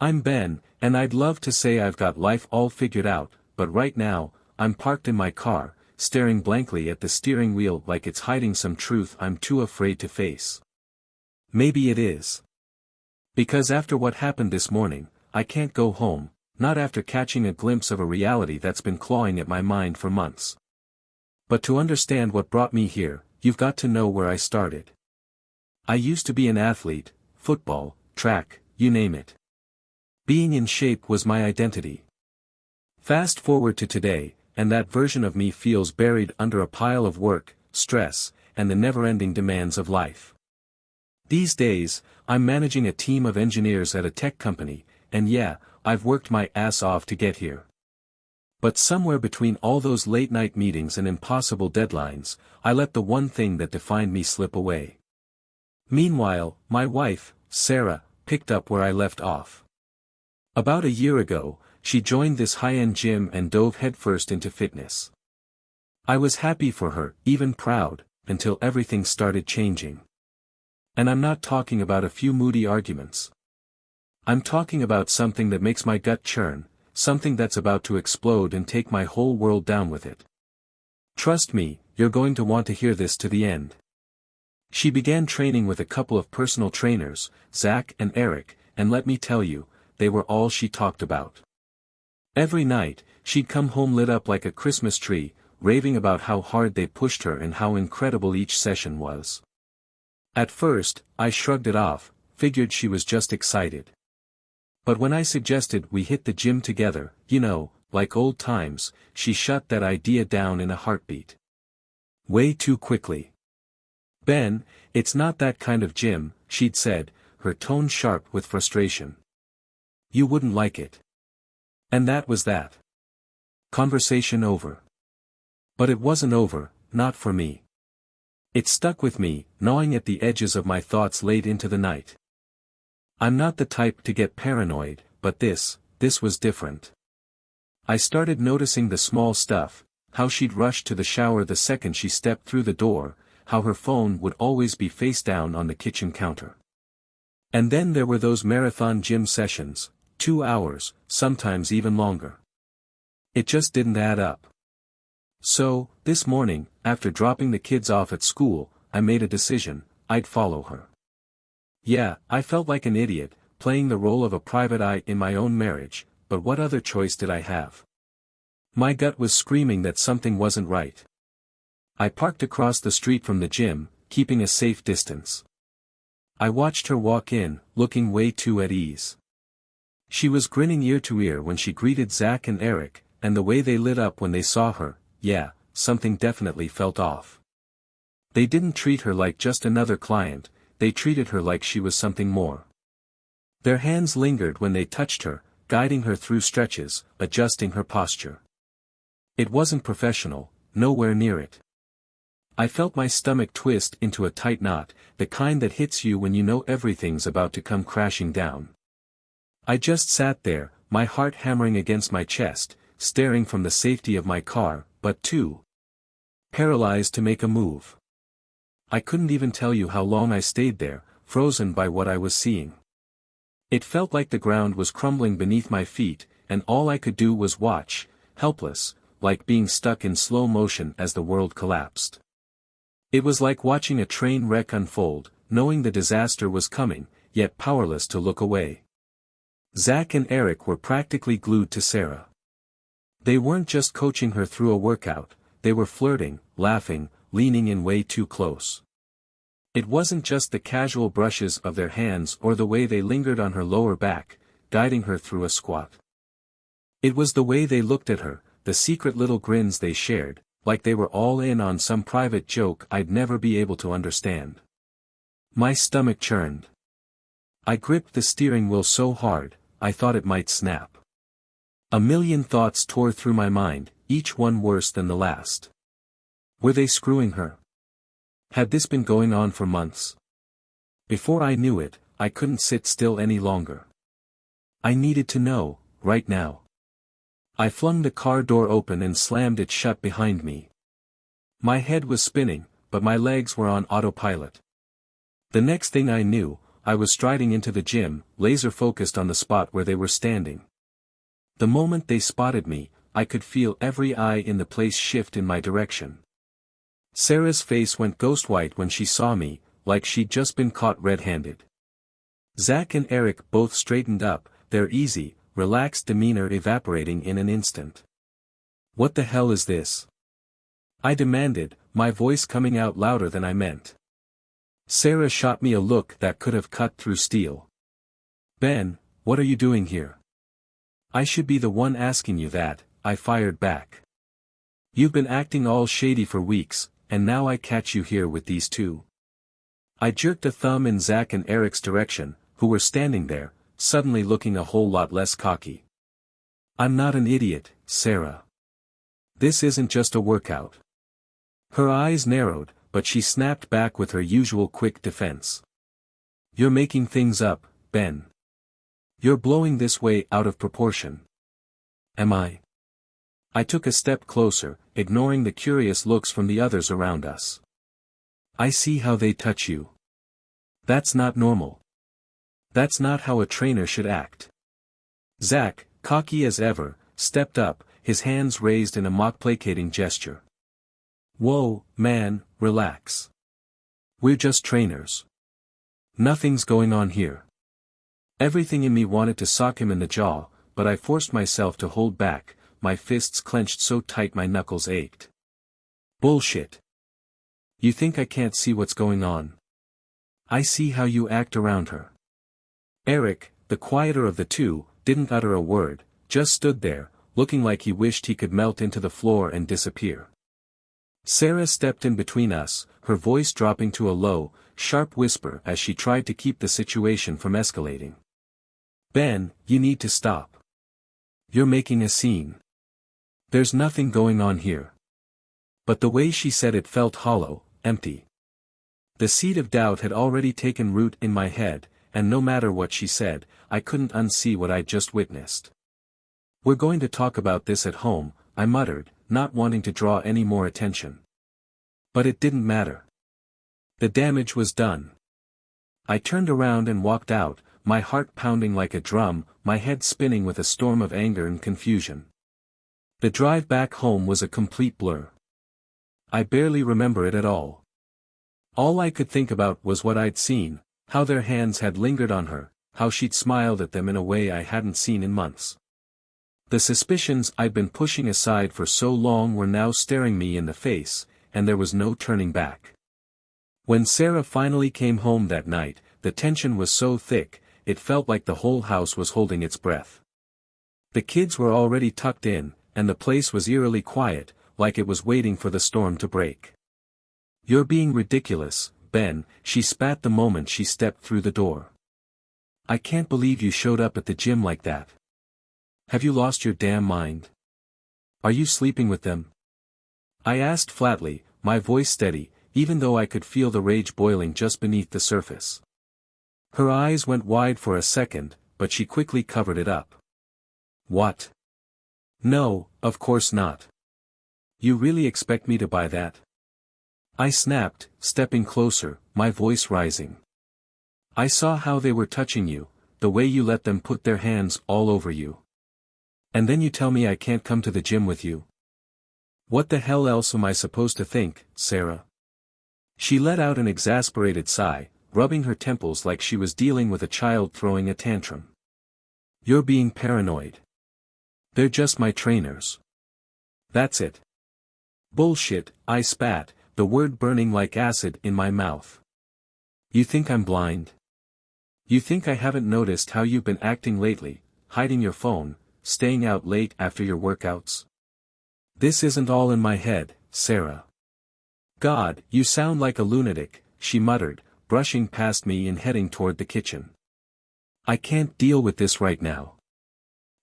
I'm Ben, and I'd love to say I've got life all figured out, but right now, I'm parked in my car, staring blankly at the steering wheel like it's hiding some truth I'm too afraid to face. Maybe it is. Because after what happened this morning, I can't go home, not after catching a glimpse of a reality that's been clawing at my mind for months. But to understand what brought me here, you've got to know where I started. I used to be an athlete, football, track, you name it. Being in shape was my identity. Fast forward to today, and that version of me feels buried under a pile of work, stress, and the never-ending demands of life. These days, I'm managing a team of engineers at a tech company, and yeah, I've worked my ass off to get here. But somewhere between all those late-night meetings and impossible deadlines, I let the one thing that defined me slip away. Meanwhile, my wife, Sarah, picked up where I left off. About a year ago, she joined this high-end gym and dove headfirst into fitness. I was happy for her, even proud, until everything started changing. And I'm not talking about a few moody arguments. I'm talking about something that makes my gut churn, something that's about to explode and take my whole world down with it. Trust me, you're going to want to hear this to the end. She began training with a couple of personal trainers, Zach and Eric, and let me tell you, they were all she talked about. Every night, she'd come home lit up like a Christmas tree, raving about how hard they pushed her and how incredible each session was. At first, I shrugged it off, figured she was just excited. But when I suggested we hit the gym together, like old times, she shut that idea down in a heartbeat. Way too quickly. Ben, it's not that kind of gym, she'd said, her tone sharp with frustration. You wouldn't like it. And that was that. Conversation over. But it wasn't over, not for me. It stuck with me, gnawing at the edges of my thoughts late into the night. I'm not the type to get paranoid, but this was different. I started noticing the small stuff, how she'd rush to the shower the second she stepped through the door, how her phone would always be face down on the kitchen counter. And then there were those marathon gym sessions, 2 hours, sometimes even longer. It just didn't add up. So, this morning, after dropping the kids off at school, I made a decision, I'd follow her. Yeah, I felt like an idiot, playing the role of a private eye in my own marriage, but what other choice did I have? My gut was screaming that something wasn't right. I parked across the street from the gym, keeping a safe distance. I watched her walk in, looking way too at ease. She was grinning ear to ear when she greeted Zach and Eric, and the way they lit up when they saw her, yeah, something definitely felt off. They didn't treat her like just another client, they treated her like she was something more. Their hands lingered when they touched her, guiding her through stretches, adjusting her posture. It wasn't professional, nowhere near it. I felt my stomach twist into a tight knot, the kind that hits you when you know everything's about to come crashing down. I just sat there, my heart hammering against my chest, staring from the safety of my car, but too paralyzed to make a move. I couldn't even tell you how long I stayed there, frozen by what I was seeing. It felt like the ground was crumbling beneath my feet, and all I could do was watch, helpless, like being stuck in slow motion as the world collapsed. It was like watching a train wreck unfold, knowing the disaster was coming, yet powerless to look away. Zach and Eric were practically glued to Sarah. They weren't just coaching her through a workout, they were flirting, laughing, leaning in way too close. It wasn't just the casual brushes of their hands or the way they lingered on her lower back, guiding her through a squat. It was the way they looked at her, the secret little grins they shared, like they were all in on some private joke I'd never be able to understand. My stomach churned. I gripped the steering wheel so hard, I thought it might snap. A million thoughts tore through my mind, each one worse than the last. Were they screwing her? Had this been going on for months? Before I knew it, I couldn't sit still any longer. I needed to know, right now. I flung the car door open and slammed it shut behind me. My head was spinning, but my legs were on autopilot. The next thing I knew, I was striding into the gym, laser-focused on the spot where they were standing. The moment they spotted me, I could feel every eye in the place shift in my direction. Sarah's face went ghost white when she saw me, like she'd just been caught red-handed. Zach and Eric both straightened up, their easy, relaxed demeanor evaporating in an instant. "What the hell is this?" I demanded, my voice coming out louder than I meant. Sarah shot me a look that could have cut through steel. "Ben, what are you doing here?" "I should be the one asking you that," I fired back. "You've been acting all shady for weeks, and now I catch you here with these two." I jerked a thumb in Zach and Eric's direction, who were standing there, suddenly looking a whole lot less cocky. "I'm not an idiot, Sarah. This isn't just a workout." Her eyes narrowed, but she snapped back with her usual quick defense. "You're making things up, Ben. You're blowing this way out of proportion." "Am I?" I took a step closer, ignoring the curious looks from the others around us. "I see how they touch you. That's not normal. That's not how a trainer should act." Zach, cocky as ever, stepped up, his hands raised in a mock placating gesture. "Whoa, man, relax. We're just trainers. Nothing's going on here." Everything in me wanted to sock him in the jaw, but I forced myself to hold back, my fists clenched so tight my knuckles ached. "Bullshit. You think I can't see what's going on? I see how you act around her." Eric, the quieter of the two, didn't utter a word, just stood there, looking like he wished he could melt into the floor and disappear. Sarah stepped in between us, her voice dropping to a low, sharp whisper as she tried to keep the situation from escalating. "Ben, you need to stop. You're making a scene. There's nothing going on here." But the way she said it felt hollow, empty. The seed of doubt had already taken root in my head, and no matter what she said, I couldn't unsee what I'd just witnessed. "We're going to talk about this at home," I muttered, not wanting to draw any more attention. But it didn't matter. The damage was done. I turned around and walked out, my heart pounding like a drum, my head spinning with a storm of anger and confusion. The drive back home was a complete blur. I barely remember it at all. All I could think about was what I'd seen, how their hands had lingered on her, how she'd smiled at them in a way I hadn't seen in months. The suspicions I'd been pushing aside for so long were now staring me in the face, and there was no turning back. When Sarah finally came home that night, the tension was so thick, it felt like the whole house was holding its breath. The kids were already tucked in, and the place was eerily quiet, like it was waiting for the storm to break. "You're being ridiculous, Ben," she spat the moment she stepped through the door. "I can't believe you showed up at the gym like that. Have you lost your damn mind? Are you sleeping with them?" I asked flatly, my voice steady, even though I could feel the rage boiling just beneath the surface. Her eyes went wide for a second, but she quickly covered it up. "What? No, of course not. You really expect me to buy that?" I snapped, stepping closer, my voice rising. "I saw how they were touching you, the way you let them put their hands all over you. And then you tell me I can't come to the gym with you? What the hell else am I supposed to think, Sarah?" She let out an exasperated sigh, rubbing her temples like she was dealing with a child throwing a tantrum. "You're being paranoid. They're just my trainers. That's it." "Bullshit," I spat, the word burning like acid in my mouth. "You think I'm blind? You think I haven't noticed how you've been acting lately, hiding your phone, staying out late after your workouts? This isn't all in my head, Sarah." "God, you sound like a lunatic," she muttered, brushing past me and heading toward the kitchen. "I can't deal with this right now."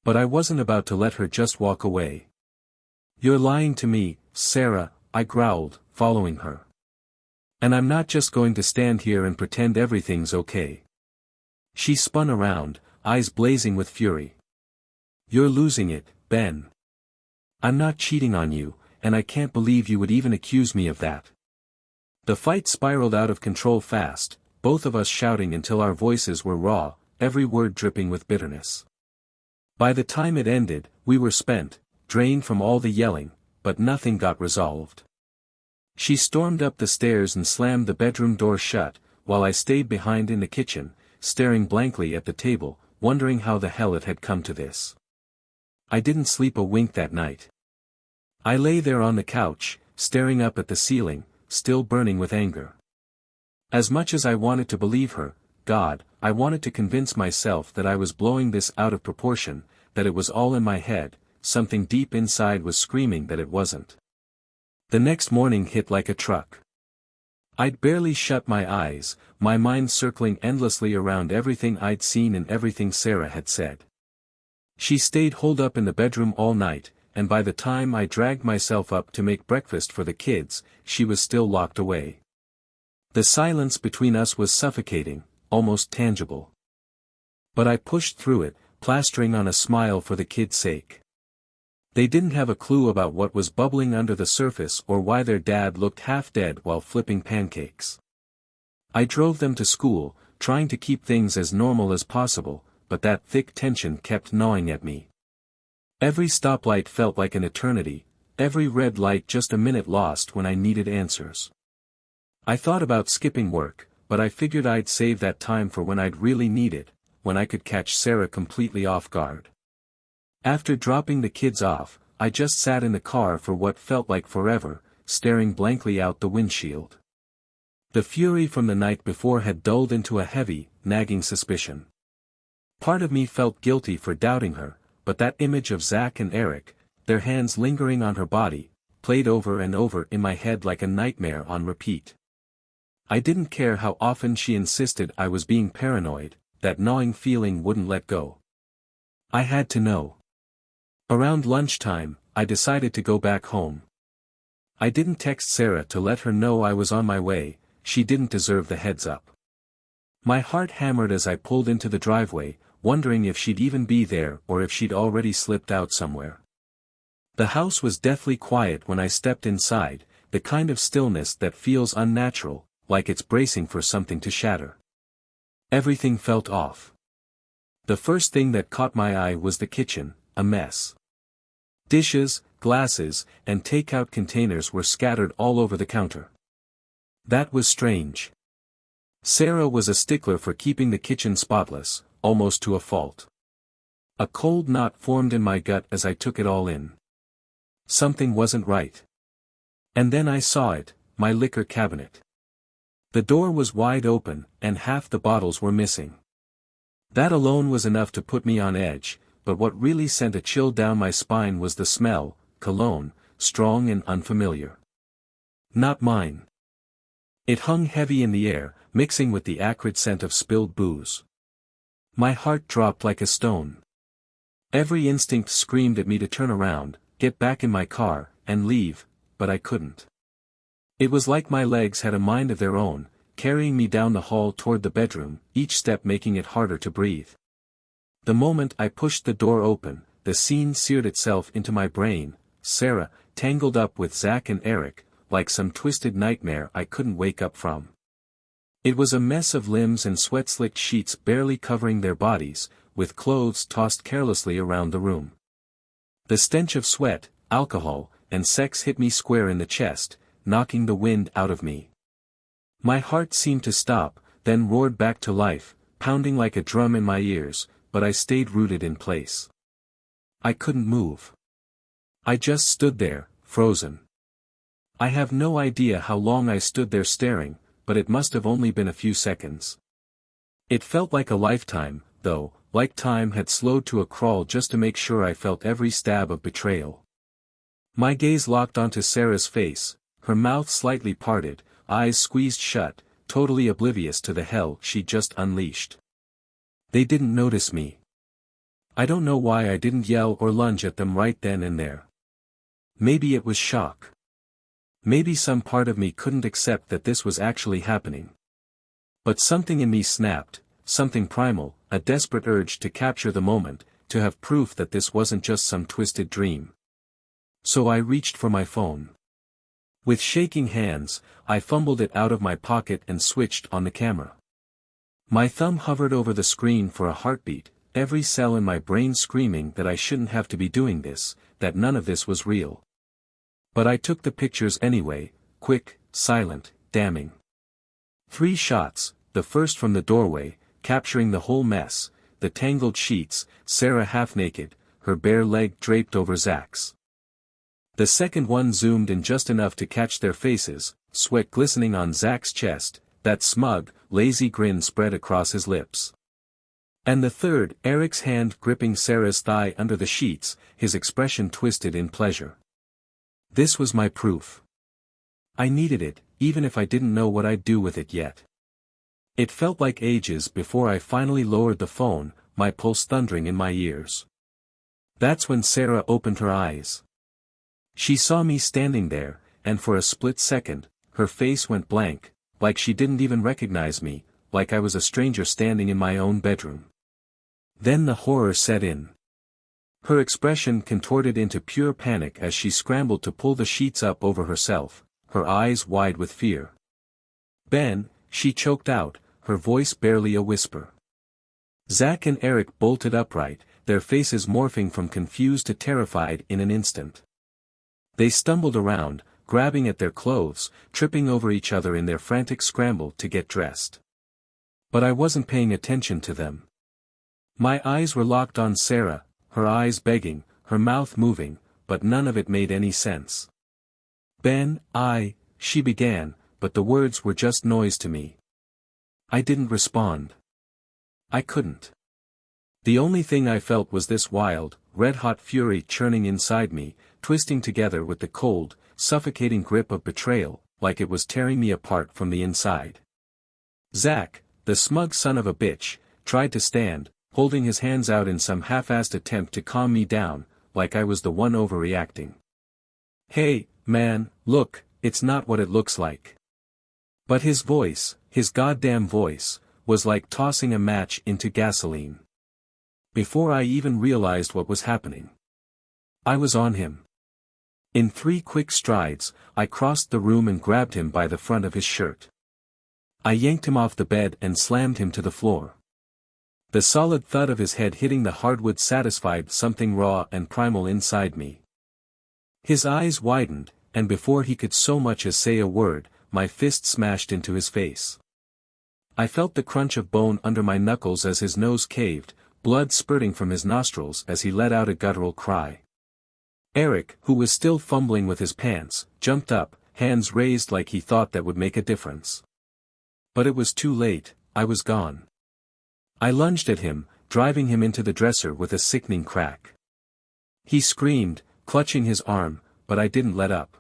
But I wasn't about to let her just walk away. "You're lying to me, Sarah," I growled, following her. "And I'm not just going to stand here and pretend everything's okay." She spun around, eyes blazing with fury. "You're losing it, Ben. I'm not cheating on you, and I can't believe you would even accuse me of that." The fight spiraled out of control fast, both of us shouting until our voices were raw, every word dripping with bitterness. By the time it ended, we were spent, drained from all the yelling, but nothing got resolved. She stormed up the stairs and slammed the bedroom door shut, while I stayed behind in the kitchen, staring blankly at the table, wondering how the hell it had come to this. I didn't sleep a wink that night. I lay there on the couch, staring up at the ceiling, still burning with anger. As much as I wanted to believe her, God, I wanted to convince myself that I was blowing this out of proportion, that it was all in my head. Something deep inside was screaming that it wasn't. The next morning hit like a truck. I'd barely shut my eyes, my mind circling endlessly around everything I'd seen and everything Sarah had said. She stayed holed up in the bedroom all night, and by the time I dragged myself up to make breakfast for the kids, she was still locked away. The silence between us was suffocating, almost tangible. But I pushed through it, plastering on a smile for the kids' sake. They didn't have a clue about what was bubbling under the surface or why their dad looked half dead while flipping pancakes. I drove them to school, trying to keep things as normal as possible, but that thick tension kept gnawing at me. Every stoplight felt like an eternity, every red light just a minute lost when I needed answers. I thought about skipping work, but I figured I'd save that time for when I'd really need it, when I could catch Sarah completely off guard. After dropping the kids off, I just sat in the car for what felt like forever, staring blankly out the windshield. The fury from the night before had dulled into a heavy, nagging suspicion. Part of me felt guilty for doubting her, but that image of Zach and Eric, their hands lingering on her body, played over and over in my head like a nightmare on repeat. I didn't care how often she insisted I was being paranoid, that gnawing feeling wouldn't let go. I had to know. Around lunchtime, I decided to go back home. I didn't text Sarah to let her know I was on my way, she didn't deserve the heads up. My heart hammered as I pulled into the driveway, wondering if she'd even be there or if she'd already slipped out somewhere. The house was deathly quiet when I stepped inside, the kind of stillness that feels unnatural, like it's bracing for something to shatter. Everything felt off. The first thing that caught my eye was the kitchen, a mess. Dishes, glasses, and takeout containers were scattered all over the counter. That was strange. Sarah was a stickler for keeping the kitchen spotless, almost to a fault. A cold knot formed in my gut as I took it all in. Something wasn't right. And then I saw it, my liquor cabinet. The door was wide open, and half the bottles were missing. That alone was enough to put me on edge, but what really sent a chill down my spine was the smell, cologne, strong and unfamiliar. Not mine. It hung heavy in the air, mixing with the acrid scent of spilled booze. My heart dropped like a stone. Every instinct screamed at me to turn around, get back in my car, and leave, but I couldn't. It was like my legs had a mind of their own, carrying me down the hall toward the bedroom, each step making it harder to breathe. The moment I pushed the door open, the scene seared itself into my brain, Sarah, tangled up with Zach and Eric, like some twisted nightmare I couldn't wake up from. It was a mess of limbs and sweat-slicked sheets barely covering their bodies, with clothes tossed carelessly around the room. The stench of sweat, alcohol, and sex hit me square in the chest, knocking the wind out of me. My heart seemed to stop, then roared back to life, pounding like a drum in my ears, but I stayed rooted in place. I couldn't move. I just stood there, frozen. I have no idea how long I stood there staring, but it must have only been a few seconds. It felt like a lifetime, though, like time had slowed to a crawl just to make sure I felt every stab of betrayal. My gaze locked onto Sarah's face, her mouth slightly parted, eyes squeezed shut, totally oblivious to the hell she'd just unleashed. They didn't notice me. I don't know why I didn't yell or lunge at them right then and there. Maybe it was shock. Maybe some part of me couldn't accept that this was actually happening. But something in me snapped, something primal, a desperate urge to capture the moment, to have proof that this wasn't just some twisted dream. So I reached for my phone. With shaking hands, I fumbled it out of my pocket and switched on the camera. My thumb hovered over the screen for a heartbeat, every cell in my brain screaming that I shouldn't have to be doing this, that none of this was real. But I took the pictures anyway, quick, silent, damning. 3 shots, the first from the doorway, capturing the whole mess, the tangled sheets, Sarah half naked, her bare leg draped over Zach's. The second one zoomed in just enough to catch their faces, sweat glistening on Zach's chest, that smug, lazy grin spread across his lips. And the third, Eric's hand gripping Sarah's thigh under the sheets, his expression twisted in pleasure. This was my proof. I needed it, even if I didn't know what I'd do with it yet. It felt like ages before I finally lowered the phone, my pulse thundering in my ears. That's when Sarah opened her eyes. She saw me standing there, and for a split second, her face went blank, like she didn't even recognize me, like I was a stranger standing in my own bedroom. Then the horror set in. Her expression contorted into pure panic as she scrambled to pull the sheets up over herself, her eyes wide with fear. "Ben," she choked out, her voice barely a whisper. Zach and Eric bolted upright, their faces morphing from confused to terrified in an instant. They stumbled around, grabbing at their clothes, tripping over each other in their frantic scramble to get dressed. But I wasn't paying attention to them. My eyes were locked on Sarah, her eyes begging, her mouth moving, but none of it made any sense. "Ben, she began, but the words were just noise to me. I didn't respond. I couldn't. The only thing I felt was this wild, red-hot fury churning inside me, twisting together with the cold, suffocating grip of betrayal, like it was tearing me apart from the inside. Zach, the smug son of a bitch, tried to stand, holding his hands out in some half-assed attempt to calm me down, like I was the one overreacting. "Hey, man, look, it's not what it looks like." But his voice, his goddamn voice, was like tossing a match into gasoline. Before I even realized what was happening, I was on him. In 3 quick strides, I crossed the room and grabbed him by the front of his shirt. I yanked him off the bed and slammed him to the floor. The solid thud of his head hitting the hardwood satisfied something raw and primal inside me. His eyes widened, and before he could so much as say a word, my fist smashed into his face. I felt the crunch of bone under my knuckles as his nose caved, blood spurting from his nostrils as he let out a guttural cry. Eric, who was still fumbling with his pants, jumped up, hands raised like he thought that would make a difference. But it was too late, I was gone. I lunged at him, driving him into the dresser with a sickening crack. He screamed, clutching his arm, but I didn't let up.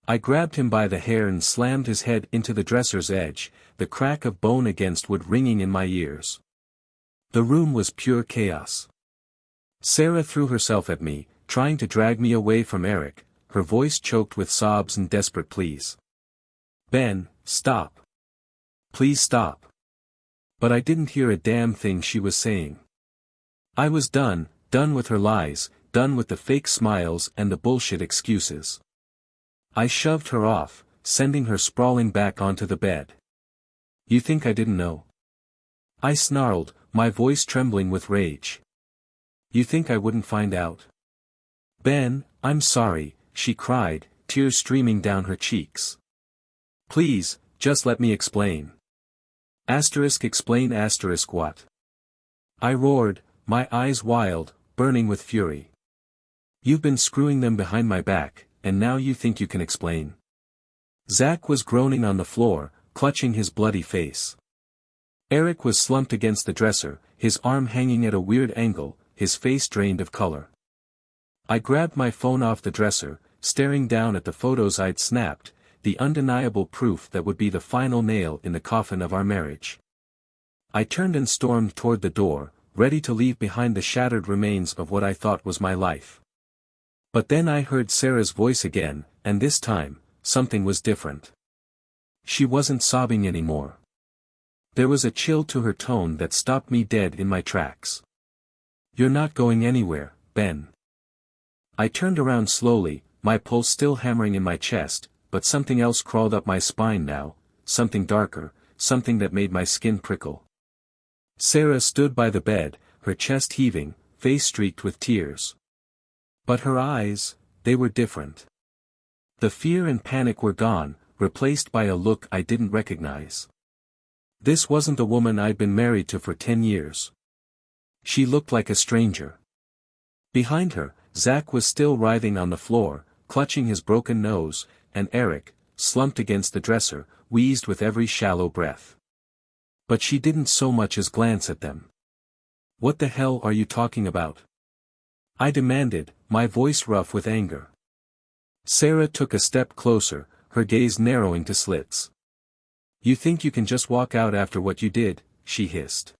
I grabbed him by the hair and slammed his head into the dresser's edge, the crack of bone against wood ringing in my ears. The room was pure chaos. Sarah threw herself at me, trying to drag me away from Eric, her voice choked with sobs and desperate pleas. "Ben, stop. Please stop." But I didn't hear a damn thing she was saying. I was done with her lies, done with the fake smiles and the bullshit excuses. I shoved her off, sending her sprawling back onto the bed. "You think I didn't know?" I snarled, my voice trembling with rage. "You think I wouldn't find out?" "Ben, I'm sorry," she cried, tears streaming down her cheeks. "Please, just let me explain." Explain what? I roared, my eyes wild, burning with fury. "You've been screwing them behind my back, and now you think you can explain?" Zach was groaning on the floor, clutching his bloody face. Eric was slumped against the dresser, his arm hanging at a weird angle, his face drained of color. I grabbed my phone off the dresser, staring down at the photos I'd snapped, the undeniable proof that would be the final nail in the coffin of our marriage. I turned and stormed toward the door, ready to leave behind the shattered remains of what I thought was my life. But then I heard Sarah's voice again, and this time, something was different. She wasn't sobbing anymore. There was a chill to her tone that stopped me dead in my tracks. "You're not going anywhere, Ben." I turned around slowly, my pulse still hammering in my chest, but something else crawled up my spine now, something darker, something that made my skin prickle. Sarah stood by the bed, her chest heaving, face streaked with tears. But her eyes, they were different. The fear and panic were gone, replaced by a look I didn't recognize. This wasn't the woman I'd been married to for 10 years. She looked like a stranger. Behind her, Zach was still writhing on the floor, clutching his broken nose, and Eric, slumped against the dresser, wheezed with every shallow breath. But she didn't so much as glance at them. "What the hell are you talking about?" I demanded, my voice rough with anger. Sarah took a step closer, her gaze narrowing to slits. "You think you can just walk out after what you did?" she hissed.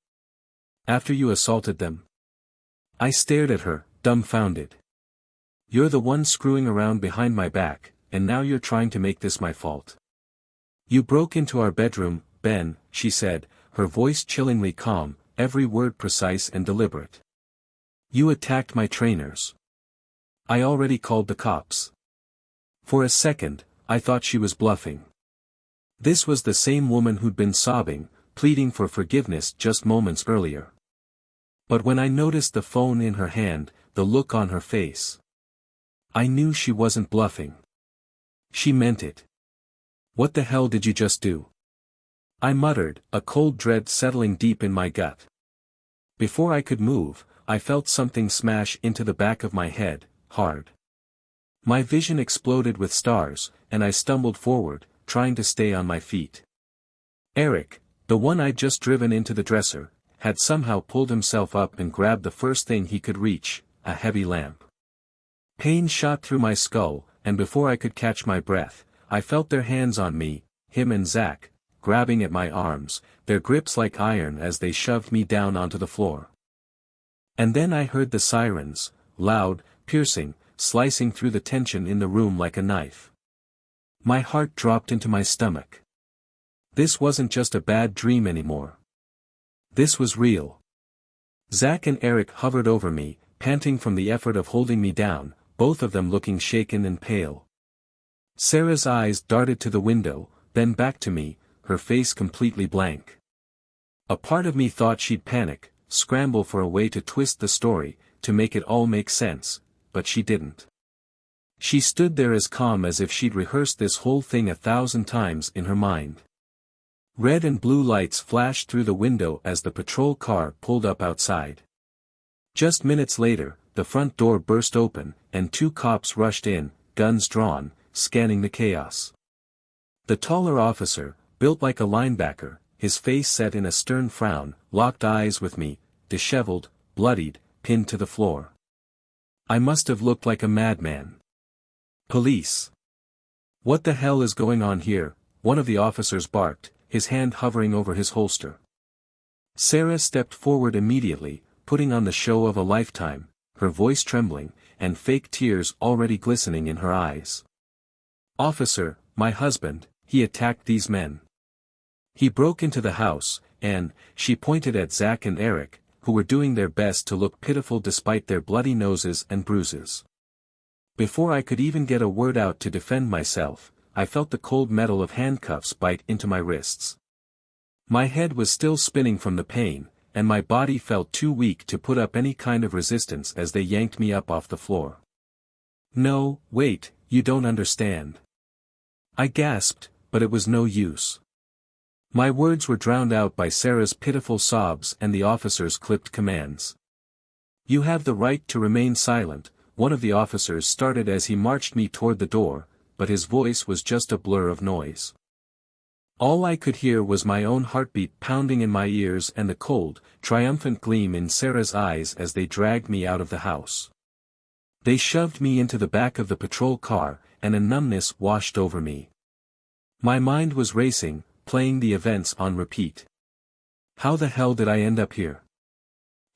"After you assaulted them?" I stared at her, dumbfounded. "You're the one screwing around behind my back, and now you're trying to make this my fault. You broke into our bedroom, Ben," she said, her voice chillingly calm, every word precise and deliberate. "You attacked my trainers. I already called the cops." For a second, I thought she was bluffing. This was the same woman who'd been sobbing, pleading for forgiveness just moments earlier. But when I noticed the phone in her hand, the look on her face, I knew she wasn't bluffing. She meant it. "What the hell did you just do?" I muttered, a cold dread settling deep in my gut. Before I could move, I felt something smash into the back of my head, hard. My vision exploded with stars, and I stumbled forward, trying to stay on my feet. Eric, the one I'd just driven into the dresser, had somehow pulled himself up and grabbed the first thing he could reach, a heavy lamp. Pain shot through my skull, and before I could catch my breath, I felt their hands on me, him and Zach, grabbing at my arms, their grips like iron as they shoved me down onto the floor. And then I heard the sirens, loud, piercing, slicing through the tension in the room like a knife. My heart dropped into my stomach. This wasn't just a bad dream anymore. This was real. Zach and Eric hovered over me, panting from the effort of holding me down, both of them looking shaken and pale. Sarah's eyes darted to the window, then back to me, her face completely blank. A part of me thought she'd panic, scramble for a way to twist the story, to make it all make sense, but she didn't. She stood there as calm as if she'd rehearsed this whole thing 1,000 times in her mind. Red and blue lights flashed through the window as the patrol car pulled up outside. Just minutes later, the front door burst open, and 2 cops rushed in, guns drawn, scanning the chaos. The taller officer, built like a linebacker, his face set in a stern frown, locked eyes with me, disheveled, bloodied, pinned to the floor. I must have looked like a madman. "Police! What the hell is going on here?" one of the officers barked, his hand hovering over his holster. Sarah stepped forward immediately, putting on the show of a lifetime, her voice trembling, and fake tears already glistening in her eyes. "Officer, my husband, he attacked these men. He broke into the house, and," she pointed at Zach and Eric, who were doing their best to look pitiful despite their bloody noses and bruises. Before I could even get a word out to defend myself, I felt the cold metal of handcuffs bite into my wrists. My head was still spinning from the pain, and my body felt too weak to put up any kind of resistance as they yanked me up off the floor. "No, wait, you don't understand." I gasped, but it was no use. My words were drowned out by Sarah's pitiful sobs and the officer's clipped commands. "You have the right to remain silent," one of the officers started as he marched me toward the door, but his voice was just a blur of noise. All I could hear was my own heartbeat pounding in my ears and the cold, triumphant gleam in Sarah's eyes as they dragged me out of the house. They shoved me into the back of the patrol car, and a numbness washed over me. My mind was racing, playing the events on repeat. How the hell did I end up here?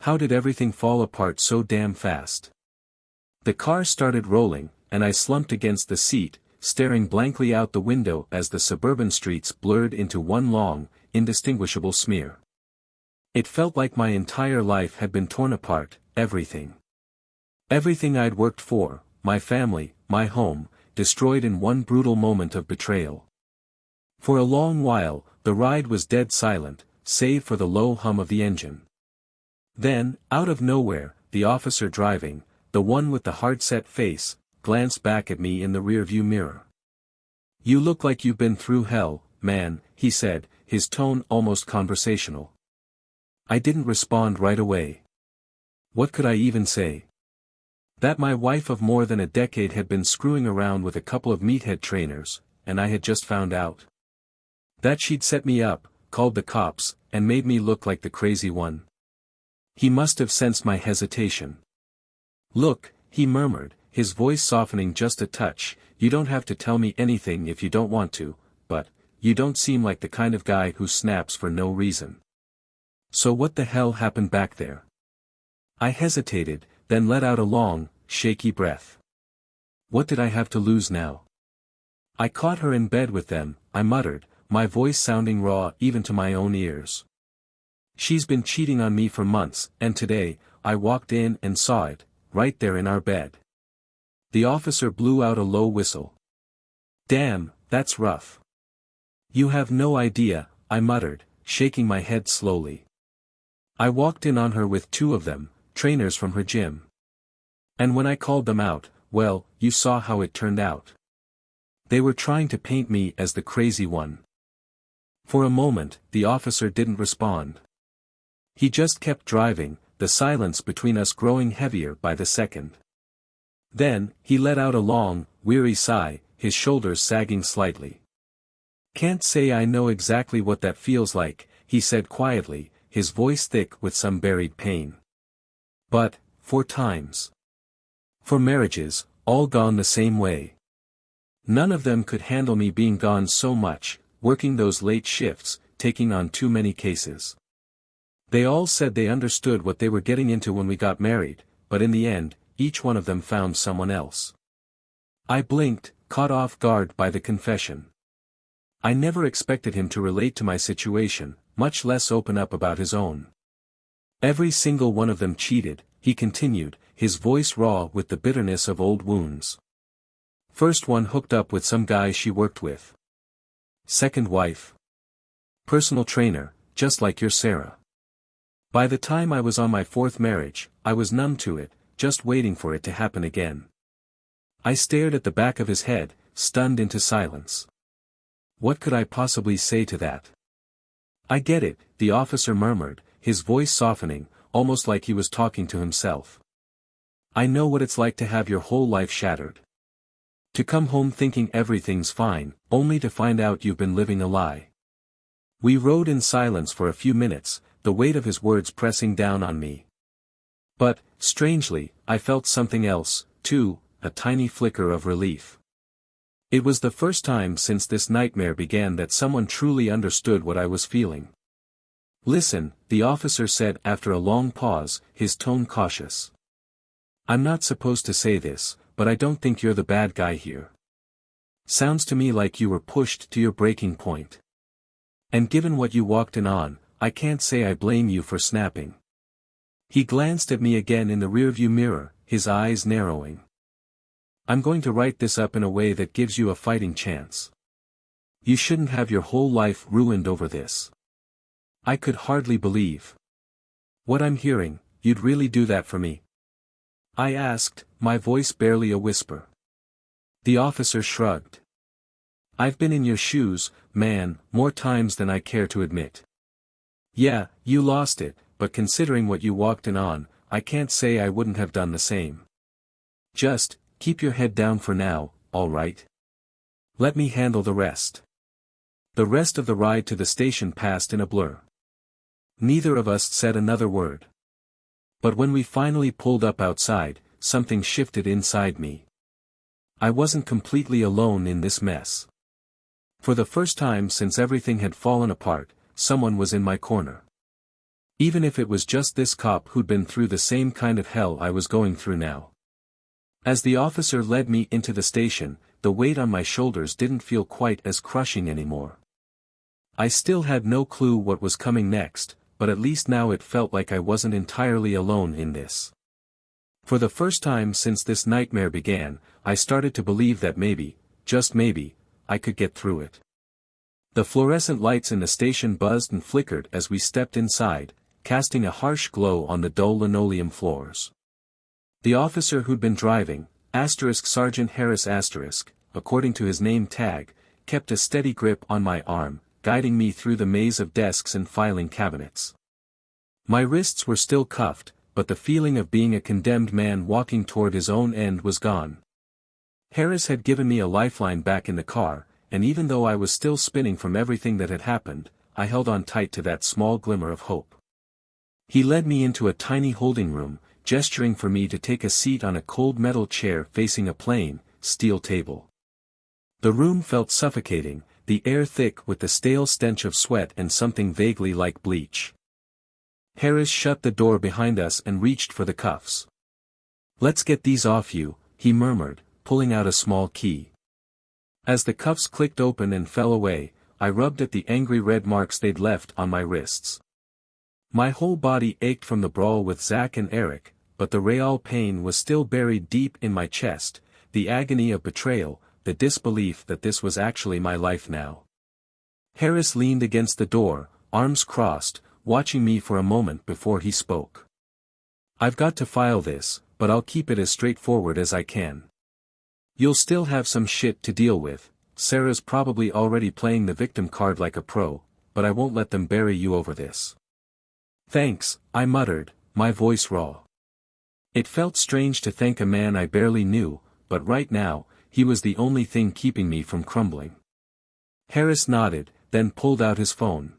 How did everything fall apart so damn fast? The car started rolling, and I slumped against the seat, staring blankly out the window as the suburban streets blurred into one long, indistinguishable smear. It felt like my entire life had been torn apart, everything. Everything I'd worked for, my family, my home, destroyed in one brutal moment of betrayal. For a long while, the ride was dead silent, save for the low hum of the engine. Then, out of nowhere, the officer driving, the one with the hard-set face, glanced back at me in the rearview mirror. "You look like you've been through hell, man," he said, his tone almost conversational. I didn't respond right away. What could I even say? That my wife of more than a decade had been screwing around with a couple of meathead trainers, and I had just found out. That she'd set me up, called the cops, and made me look like the crazy one. He must have sensed my hesitation. "Look," he murmured, his voice softening just a touch, "you don't have to tell me anything if you don't want to, but, you don't seem like the kind of guy who snaps for no reason. So what the hell happened back there?" I hesitated, then let out a long, shaky breath. What did I have to lose now? "I caught her in bed with them," I muttered, my voice sounding raw even to my own ears. "She's been cheating on me for months, and today, I walked in and saw it, right there in our bed." The officer blew out a low whistle. "Damn, that's rough." "You have no idea," I muttered, shaking my head slowly. "I walked in on her with two of them, trainers from her gym. And when I called them out, well, you saw how it turned out. They were trying to paint me as the crazy one." For a moment, the officer didn't respond. He just kept driving, the silence between us growing heavier by the second. Then, he let out a long, weary sigh, his shoulders sagging slightly. "Can't say I know exactly what that feels like," he said quietly, his voice thick with some buried pain. "But, 4 times. 4 marriages, all gone the same way. None of them could handle me being gone so much, working those late shifts, taking on too many cases. They all said they understood what they were getting into when we got married, but in the end, each one of them found someone else." I blinked, caught off guard by the confession. I never expected him to relate to my situation, much less open up about his own. "Every single one of them cheated," he continued, his voice raw with the bitterness of old wounds. "First one hooked up with some guy she worked with. Second wife. Personal trainer, just like your Sarah. By the time I was on my 4th marriage, I was numb to it, just waiting for it to happen again." I stared at the back of his head, stunned into silence. What could I possibly say to that? "I get it," the officer murmured, his voice softening, almost like he was talking to himself. "I know what it's like to have your whole life shattered. To come home thinking everything's fine, only to find out you've been living a lie." We rode in silence for a few minutes, the weight of his words pressing down on me. But, strangely, I felt something else, too, a tiny flicker of relief. It was the first time since this nightmare began that someone truly understood what I was feeling. "Listen," the officer said after a long pause, his tone cautious. "I'm not supposed to say this, but I don't think you're the bad guy here. Sounds to me like you were pushed to your breaking point. And given what you walked in on, I can't say I blame you for snapping." He glanced at me again in the rearview mirror, his eyes narrowing. "I'm going to write this up in a way that gives you a fighting chance. You shouldn't have your whole life ruined over this." I could hardly believe what I'm hearing. "You'd really do that for me?" I asked, my voice barely a whisper. The officer shrugged. "I've been in your shoes, man, more times than I care to admit. Yeah, you lost it, but considering what you walked in on, I can't say I wouldn't have done the same. Just, keep your head down for now, all right? Let me handle the rest." The rest of the ride to the station passed in a blur. Neither of us said another word. But when we finally pulled up outside, something shifted inside me. I wasn't completely alone in this mess. For the first time since everything had fallen apart, someone was in my corner. Even if it was just this cop who'd been through the same kind of hell I was going through now. As the officer led me into the station, the weight on my shoulders didn't feel quite as crushing anymore. I still had no clue what was coming next, but at least now it felt like I wasn't entirely alone in this. For the first time since this nightmare began, I started to believe that maybe, just maybe, I could get through it. The fluorescent lights in the station buzzed and flickered as we stepped inside, casting a harsh glow on the dull linoleum floors. The officer who'd been driving, Sergeant Harris according to his name tag, kept a steady grip on my arm, guiding me through the maze of desks and filing cabinets. My wrists were still cuffed, but the feeling of being a condemned man walking toward his own end was gone. Harris had given me a lifeline back in the car, and even though I was still spinning from everything that had happened, I held on tight to that small glimmer of hope. He led me into a tiny holding room, gesturing for me to take a seat on a cold metal chair facing a plain, steel table. The room felt suffocating, the air thick with the stale stench of sweat and something vaguely like bleach. Harris shut the door behind us and reached for the cuffs. "Let's get these off you," he murmured, pulling out a small key. As the cuffs clicked open and fell away, I rubbed at the angry red marks they'd left on my wrists. My whole body ached from the brawl with Zach and Eric, but the real pain was still buried deep in my chest, the agony of betrayal, the disbelief that this was actually my life now. Harris leaned against the door, arms crossed, watching me for a moment before he spoke. "I've got to file this, but I'll keep it as straightforward as I can. You'll still have some shit to deal with. Sarah's probably already playing the victim card like a pro, but I won't let them bury you over this." "Thanks," I muttered, my voice raw. It felt strange to thank a man I barely knew, but right now, he was the only thing keeping me from crumbling. Harris nodded, then pulled out his phone.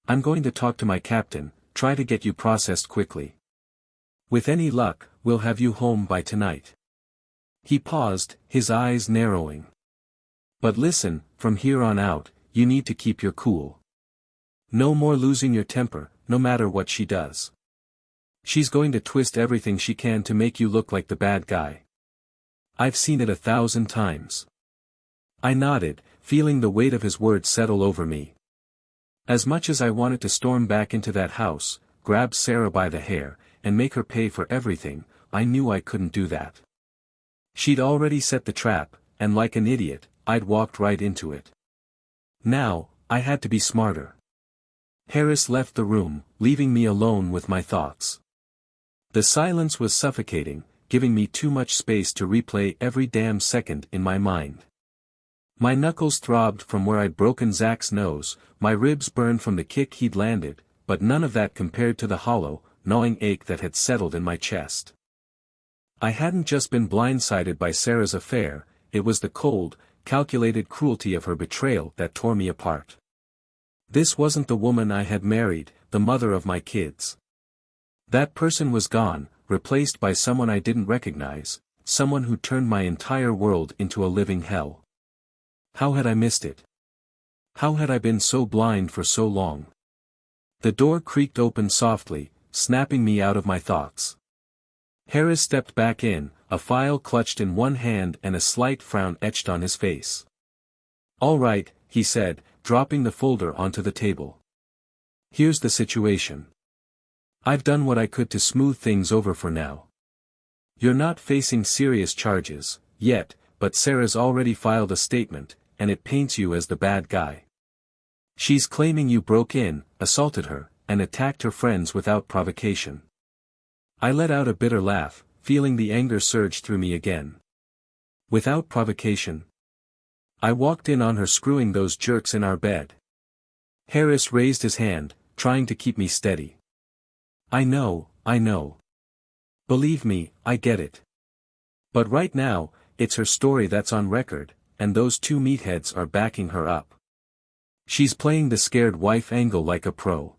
"I'm going to talk to my captain, try to get you processed quickly. With any luck, we'll have you home by tonight." He paused, his eyes narrowing. "But listen, from here on out, you need to keep your cool. No more losing your temper, no matter what she does. She's going to twist everything she can to make you look like the bad guy. I've seen it 1,000 times." I nodded, feeling the weight of his words settle over me. As much as I wanted to storm back into that house, grab Sarah by the hair, and make her pay for everything, I knew I couldn't do that. She'd already set the trap, and like an idiot, I'd walked right into it. Now, I had to be smarter. Harris left the room, leaving me alone with my thoughts. The silence was suffocating, giving me too much space to replay every damn second in my mind. My knuckles throbbed from where I'd broken Zach's nose, my ribs burned from the kick he'd landed, but none of that compared to the hollow, gnawing ache that had settled in my chest. I hadn't just been blindsided by Sarah's affair, it was the cold, calculated cruelty of her betrayal that tore me apart. This wasn't the woman I had married, the mother of my kids. That person was gone, replaced by someone I didn't recognize, someone who turned my entire world into a living hell. How had I missed it? How had I been so blind for so long? The door creaked open softly, snapping me out of my thoughts. Harris stepped back in, a file clutched in one hand and a slight frown etched on his face. "All right," he said, dropping the folder onto the table. "Here's the situation. I've done what I could to smooth things over for now. You're not facing serious charges, yet, but Sarah's already filed a statement, and it paints you as the bad guy. She's claiming you broke in, assaulted her, and attacked her friends without provocation." I let out a bitter laugh, feeling the anger surge through me again. "Without provocation?" I walked in on her screwing those jerks in our bed. Harris raised his hand, trying to keep me steady. I know. Believe me, I get it. But right now, it's her story that's on record, and those two meatheads are backing her up. She's playing the scared wife angle like a pro."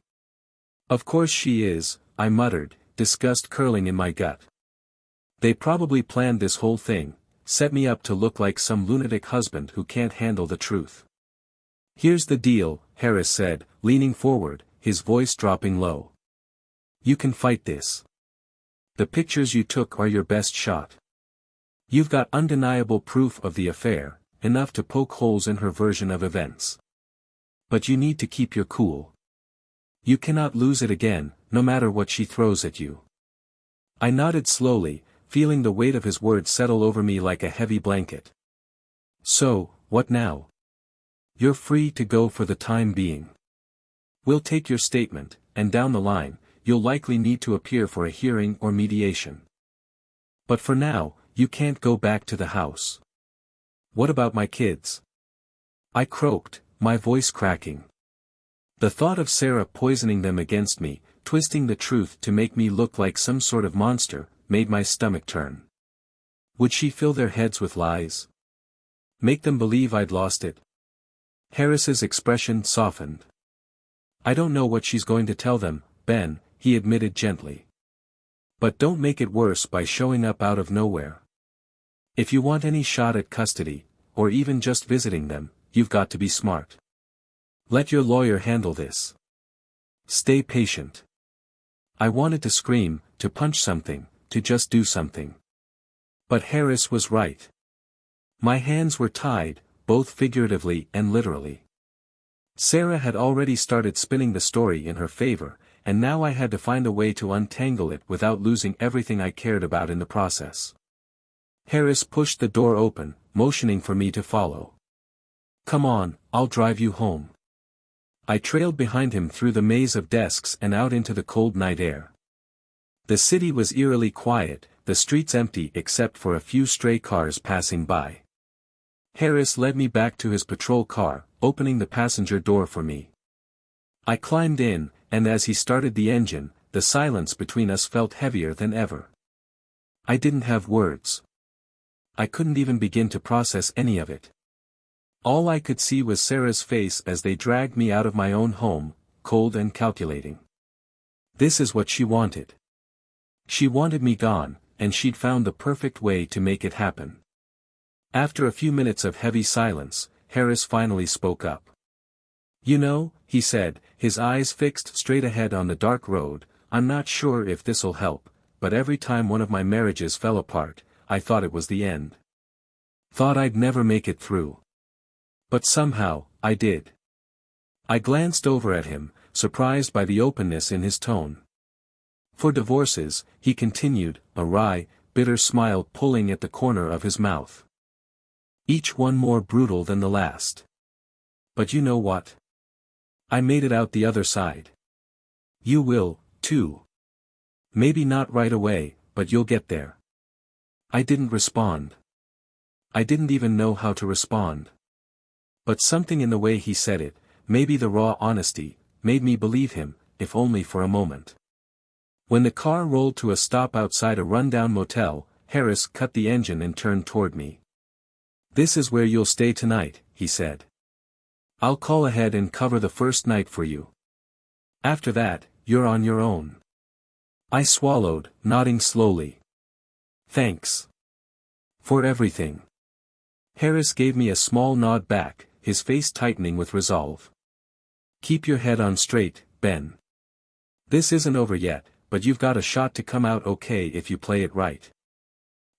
"Of course she is," I muttered, disgust curling in my gut. "They probably planned this whole thing, set me up to look like some lunatic husband who can't handle the truth." "Here's the deal," Harris said, leaning forward, his voice dropping low. "You can fight this. The pictures you took are your best shot. You've got undeniable proof of the affair, enough to poke holes in her version of events. But you need to keep your cool. You cannot lose it again, no matter what she throws at you." I nodded slowly, feeling the weight of his words settle over me like a heavy blanket. "So, what now? You're free to go for the time being. We'll take your statement, and down the line, you'll likely need to appear for a hearing or mediation. But for now, you can't go back to the house. What about my kids? I croaked, my voice cracking. The thought of Sarah poisoning them against me, twisting the truth to make me look like some sort of monster, made my stomach turn. Would she fill their heads with lies? Make them believe I'd lost it? Harris's expression softened. I don't know what she's going to tell them, Ben, he admitted gently. But don't make it worse by showing up out of nowhere. If you want any shot at custody, or even just visiting them, you've got to be smart. Let your lawyer handle this. Stay patient. I wanted to scream, to punch something, to just do something. But Harris was right. My hands were tied, both figuratively and literally. Sarah had already started spinning the story in her favor, and now I had to find a way to untangle it without losing everything I cared about in the process. Harris pushed the door open, motioning for me to follow. Come on, I'll drive you home. I trailed behind him through the maze of desks and out into the cold night air. The city was eerily quiet, the streets empty except for a few stray cars passing by. Harris led me back to his patrol car, opening the passenger door for me. I climbed in, and as he started the engine, the silence between us felt heavier than ever. I didn't have words. I couldn't even begin to process any of it. All I could see was Sarah's face as they dragged me out of my own home, cold and calculating. This is what she wanted. She wanted me gone, and she'd found the perfect way to make it happen. After a few minutes of heavy silence, Harris finally spoke up. You know, he said, his eyes fixed straight ahead on the dark road, I'm not sure if this'll help, but every time one of my marriages fell apart, I thought it was the end. Thought I'd never make it through. But somehow, I did. I glanced over at him, surprised by the openness in his tone. For divorces, he continued, a wry, bitter smile pulling at the corner of his mouth. Each one more brutal than the last. But you know what? I made it out the other side. You will, too. Maybe not right away, but you'll get there. I didn't respond. I didn't even know how to respond. But something in the way he said it, maybe the raw honesty, made me believe him, if only for a moment. When the car rolled to a stop outside a rundown motel, Harris cut the engine and turned toward me. This is where you'll stay tonight, he said. I'll call ahead and cover the first night for you. After that, you're on your own. I swallowed, nodding slowly. Thanks. For everything. Harris gave me a small nod back, his face tightening with resolve. Keep your head on straight, Ben. This isn't over yet, but you've got a shot to come out okay if you play it right.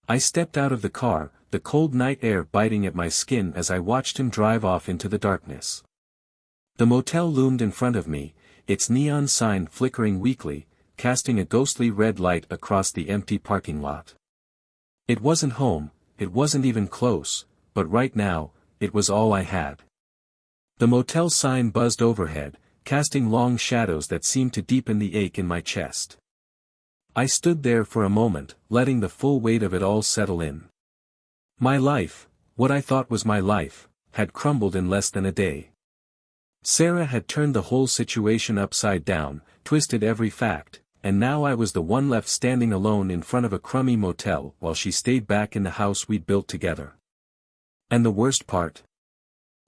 I stepped out of the car, the cold night air biting at my skin as I watched him drive off into the darkness. The motel loomed in front of me, its neon sign flickering weakly, casting a ghostly red light across the empty parking lot. It wasn't home, it wasn't even close, but right now, it was all I had. The motel sign buzzed overhead, casting long shadows that seemed to deepen the ache in my chest. I stood there for a moment, letting the full weight of it all settle in. My life, what I thought was my life, had crumbled in less than a day. Sarah had turned the whole situation upside down, twisted every fact, and now I was the one left standing alone in front of a crummy motel while she stayed back in the house we'd built together. And the worst part?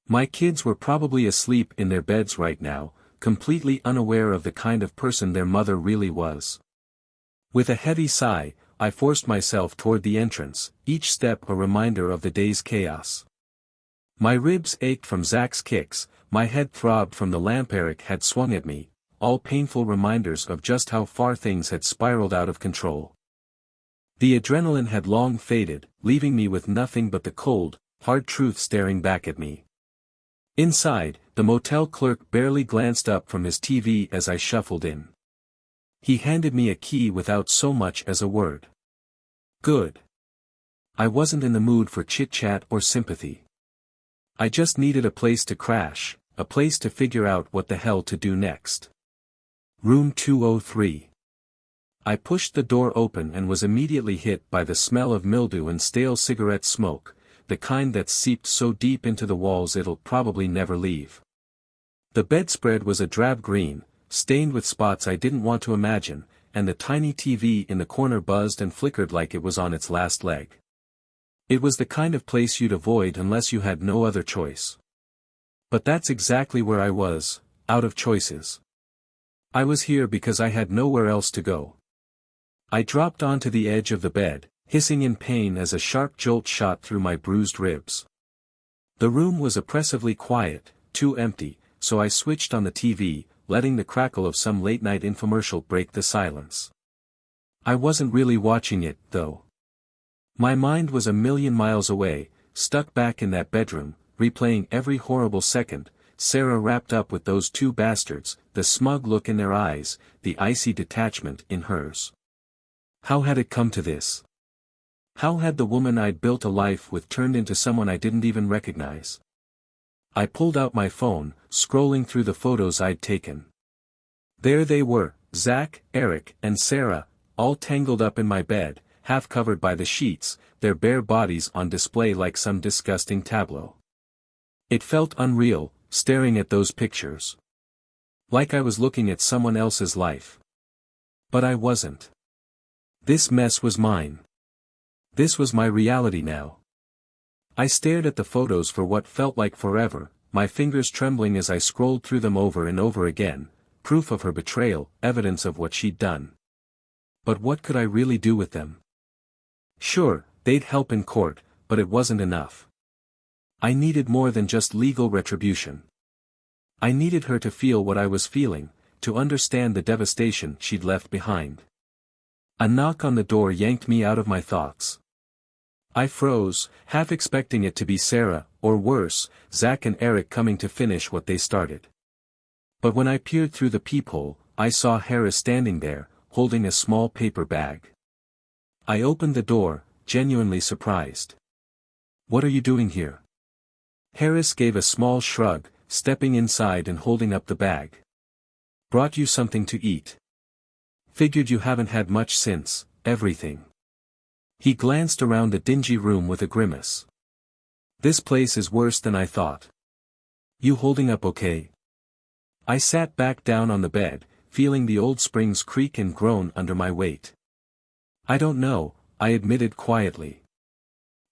My kids were probably asleep in their beds right now, completely unaware of the kind of person their mother really was. With a heavy sigh, I forced myself toward the entrance, each step a reminder of the day's chaos. My ribs ached from Zach's kicks, my head throbbed from the lamp Eric had swung at me, all painful reminders of just how far things had spiraled out of control. The adrenaline had long faded, leaving me with nothing but the cold, hard truth staring back at me. Inside, the motel clerk barely glanced up from his TV as I shuffled in. He handed me a key without so much as a word. Good. I wasn't in the mood for chit-chat or sympathy. I just needed a place to crash, a place to figure out what the hell to do next. Room 203. I pushed the door open and was immediately hit by the smell of mildew and stale cigarette smoke, the kind that's seeped so deep into the walls it'll probably never leave. The bedspread was a drab green, stained with spots I didn't want to imagine, and the tiny TV in the corner buzzed and flickered like it was on its last leg. It was the kind of place you'd avoid unless you had no other choice. But that's exactly where I was, out of choices. I was here because I had nowhere else to go. I dropped onto the edge of the bed, hissing in pain as a sharp jolt shot through my bruised ribs. The room was oppressively quiet, too empty, so I switched on the TV, letting the crackle of some late-night infomercial break the silence. I wasn't really watching it, though. My mind was a million miles away, stuck back in that bedroom, replaying every horrible second, Sarah wrapped up with those two bastards, the smug look in their eyes, the icy detachment in hers. How had it come to this? How had the woman I'd built a life with turned into someone I didn't even recognize? I pulled out my phone, scrolling through the photos I'd taken. There they were, Zach, Eric, and Sarah, all tangled up in my bed, half covered by the sheets, their bare bodies on display like some disgusting tableau. It felt unreal, staring at those pictures. Like I was looking at someone else's life. But I wasn't. This mess was mine. This was my reality now. I stared at the photos for what felt like forever, my fingers trembling as I scrolled through them over and over again, proof of her betrayal, evidence of what she'd done. But what could I really do with them? Sure, they'd help in court, but it wasn't enough. I needed more than just legal retribution. I needed her to feel what I was feeling, to understand the devastation she'd left behind. A knock on the door yanked me out of my thoughts. I froze, half expecting it to be Sarah, or worse, Zach and Eric coming to finish what they started. But when I peered through the peephole, I saw Harris standing there, holding a small paper bag. I opened the door, genuinely surprised. "What are you doing here?" Harris gave a small shrug, stepping inside and holding up the bag. "Brought you something to eat. Figured you haven't had much since, everything." He glanced around the dingy room with a grimace. "This place is worse than I thought. You holding up okay?" I sat back down on the bed, feeling the old springs creak and groan under my weight. "I don't know," I admitted quietly.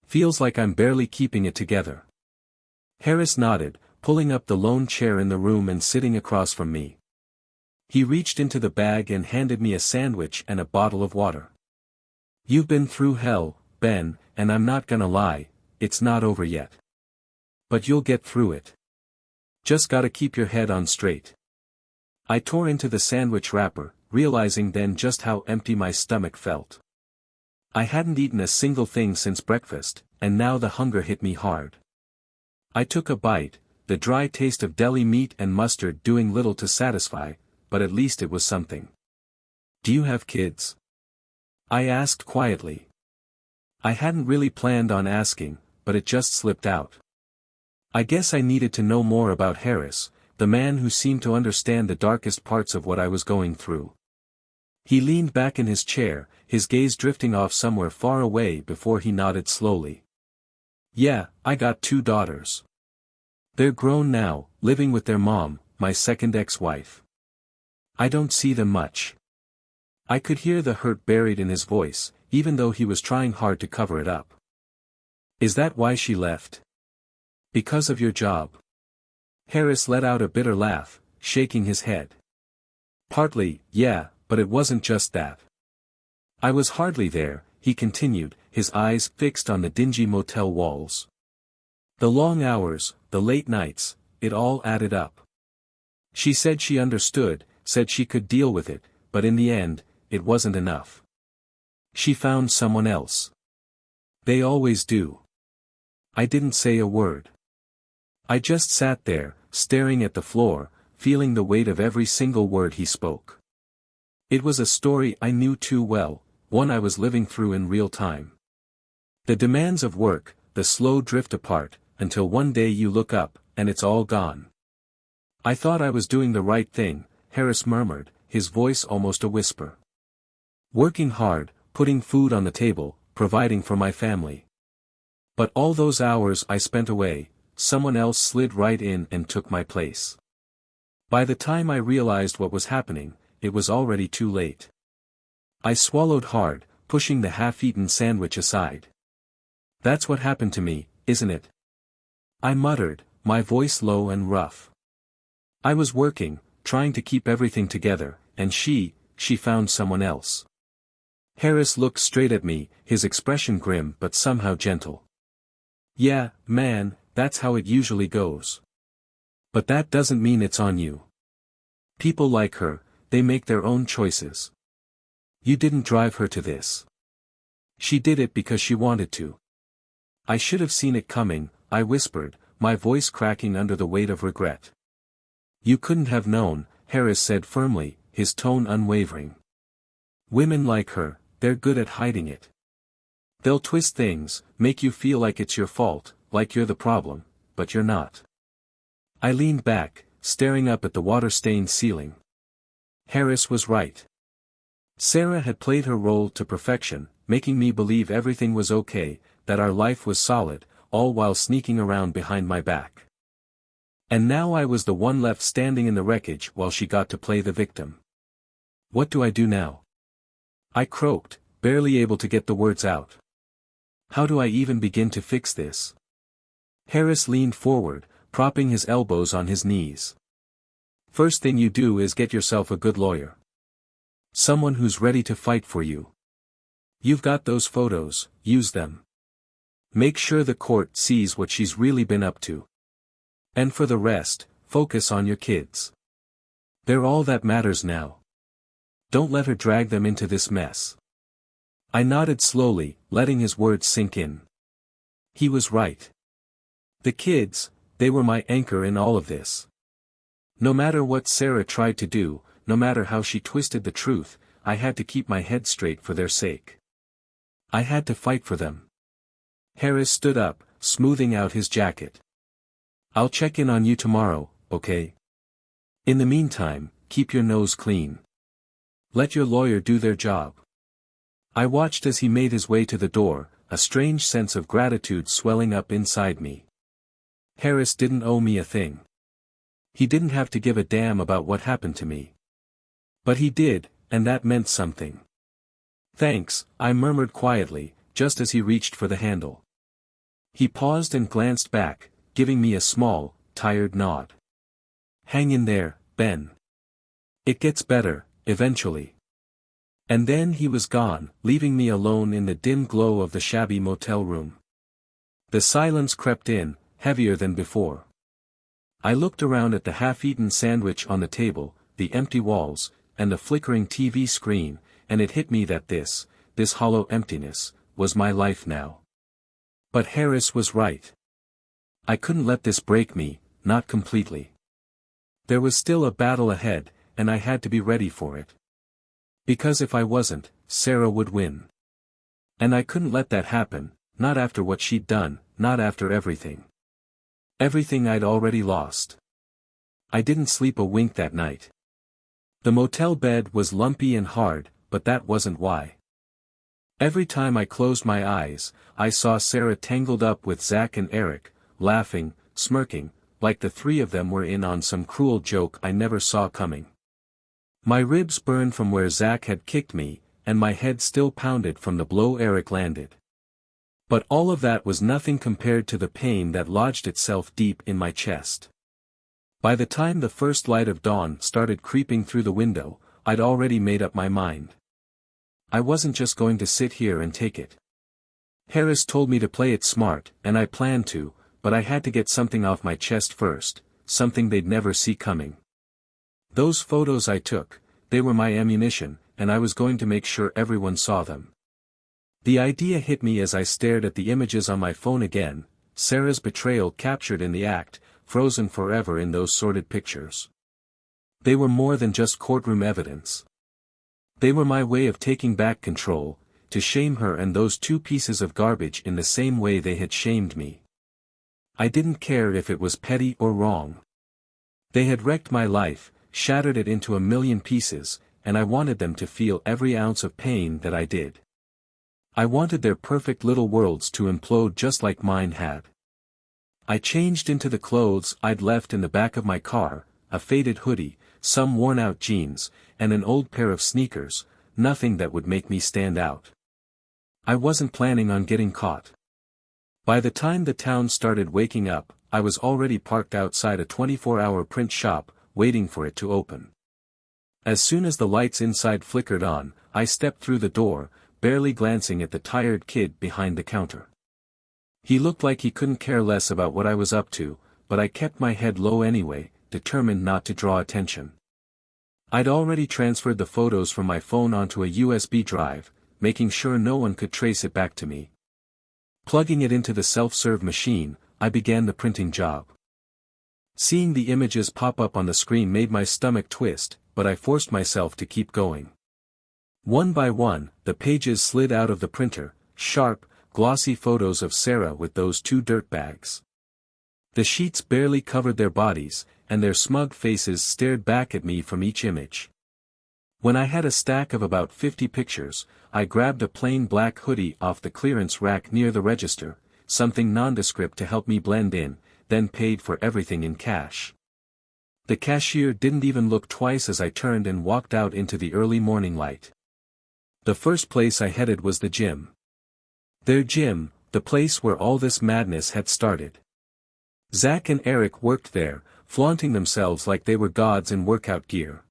"Feels like I'm barely keeping it together." Harris nodded, pulling up the lone chair in the room and sitting across from me. He reached into the bag and handed me a sandwich and a bottle of water. "You've been through hell, Ben, and I'm not gonna lie, it's not over yet. But you'll get through it. Just gotta keep your head on straight." I tore into the sandwich wrapper, realizing then just how empty my stomach felt. I hadn't eaten a single thing since breakfast, and now the hunger hit me hard. I took a bite, the dry taste of deli meat and mustard doing little to satisfy, but at least it was something. "Do you have kids?" I asked quietly. I hadn't really planned on asking, but it just slipped out. I guess I needed to know more about Harris, the man who seemed to understand the darkest parts of what I was going through. He leaned back in his chair, his gaze drifting off somewhere far away before he nodded slowly. "Yeah, I got 2 daughters. They're grown now, living with their mom, my second ex-wife. I don't see them much." I could hear the hurt buried in his voice, even though he was trying hard to cover it up. "Is that why she left? Because of your job?" Harris let out a bitter laugh, shaking his head. "Partly, yeah, but it wasn't just that. I was hardly there," he continued, his eyes fixed on the dingy motel walls. "The long hours, the late nights, it all added up. She said she understood, said she could deal with it, but in the end, it wasn't enough. She found someone else. They always do." I didn't say a word. I just sat there, staring at the floor, feeling the weight of every single word he spoke. It was a story I knew too well, one I was living through in real time. The demands of work, the slow drift apart, until one day you look up, and it's all gone. I thought I was doing the right thing, Harris murmured, his voice almost a whisper. Working hard, putting food on the table, providing for my family. But all those hours I spent away, someone else slid right in and took my place. By the time I realized what was happening, it was already too late. I swallowed hard, pushing the half-eaten sandwich aside. That's what happened to me, isn't it? I muttered, my voice low and rough. I was working, trying to keep everything together, and she found someone else. Harris looked straight at me, his expression grim but somehow gentle. Yeah, man, that's how it usually goes. But that doesn't mean it's on you. People like her, they make their own choices. You didn't drive her to this. She did it because she wanted to. I should have seen it coming, I whispered, my voice cracking under the weight of regret. You couldn't have known, Harris said firmly, his tone unwavering. Women like her, they're good at hiding it. They'll twist things, make you feel like it's your fault, like you're the problem, but you're not. I leaned back, staring up at the water-stained ceiling. Harris was right. Sarah had played her role to perfection, making me believe everything was okay, that our life was solid, all while sneaking around behind my back. And now I was the one left standing in the wreckage while she got to play the victim. What do I do now? I croaked, barely able to get the words out. How do I even begin to fix this? Harris leaned forward, propping his elbows on his knees. First thing you do is get yourself a good lawyer. Someone who's ready to fight for you. You've got those photos, use them. Make sure the court sees what she's really been up to. And for the rest, focus on your kids. They're all that matters now. Don't let her drag them into this mess. I nodded slowly, letting his words sink in. He was right. The kids, they were my anchor in all of this. No matter what Sarah tried to do, no matter how she twisted the truth, I had to keep my head straight for their sake. I had to fight for them. Harris stood up, smoothing out his jacket. I'll check in on you tomorrow, okay? In the meantime, keep your nose clean. Let your lawyer do their job. I watched as he made his way to the door, a strange sense of gratitude swelling up inside me. Harris didn't owe me a thing. He didn't have to give a damn about what happened to me. But he did, and that meant something. Thanks, I murmured quietly, just as he reached for the handle. He paused and glanced back, giving me a small, tired nod. Hang in there, Ben. It gets better, eventually. And then he was gone, leaving me alone in the dim glow of the shabby motel room. The silence crept in, heavier than before. I looked around at the half-eaten sandwich on the table, the empty walls, and the flickering TV screen, and it hit me that this hollow emptiness, was my life now. But Harris was right. I couldn't let this break me, not completely. There was still a battle ahead, and I had to be ready for it. Because if I wasn't, Sarah would win. And I couldn't let that happen, not after what she'd done, not after everything. Everything I'd already lost. I didn't sleep a wink that night. The motel bed was lumpy and hard, but that wasn't why. Every time I closed my eyes, I saw Sarah tangled up with Zach and Eric, laughing, smirking, like the three of them were in on some cruel joke I never saw coming. My ribs burned from where Zach had kicked me, and my head still pounded from the blow Eric landed. But all of that was nothing compared to the pain that lodged itself deep in my chest. By the time the first light of dawn started creeping through the window, I'd already made up my mind. I wasn't just going to sit here and take it. Harris told me to play it smart, and I planned to, but I had to get something off my chest first, something they'd never see coming. Those photos I took, they were my ammunition, and I was going to make sure everyone saw them. The idea hit me as I stared at the images on my phone again, Sarah's betrayal captured in the act, frozen forever in those sordid pictures. They were more than just courtroom evidence. They were my way of taking back control, to shame her and those two pieces of garbage in the same way they had shamed me. I didn't care if it was petty or wrong. They had wrecked my life, shattered it into a million pieces, and I wanted them to feel every ounce of pain that I did. I wanted their perfect little worlds to implode just like mine had. I changed into the clothes I'd left in the back of my car, a faded hoodie, some worn-out jeans, and an old pair of sneakers, nothing that would make me stand out. I wasn't planning on getting caught. By the time the town started waking up, I was already parked outside a 24-hour print shop, waiting for it to open. As soon as the lights inside flickered on, I stepped through the door, barely glancing at the tired kid behind the counter. He looked like he couldn't care less about what I was up to, but I kept my head low anyway, determined not to draw attention. I'd already transferred the photos from my phone onto a USB drive, making sure no one could trace it back to me. Plugging it into the self-serve machine, I began the printing job. Seeing the images pop up on the screen made my stomach twist, but I forced myself to keep going. One by one, the pages slid out of the printer, sharp, glossy photos of Sarah with those two dirtbags. The sheets barely covered their bodies, and their smug faces stared back at me from each image. When I had a stack of about 50 pictures, I grabbed a plain black hoodie off the clearance rack near the register, something nondescript to help me blend in, then paid for everything in cash. The cashier didn't even look twice as I turned and walked out into the early morning light. The first place I headed was the gym. Their gym, the place where all this madness had started. Zach and Eric worked there, flaunting themselves like they were gods in workout gear.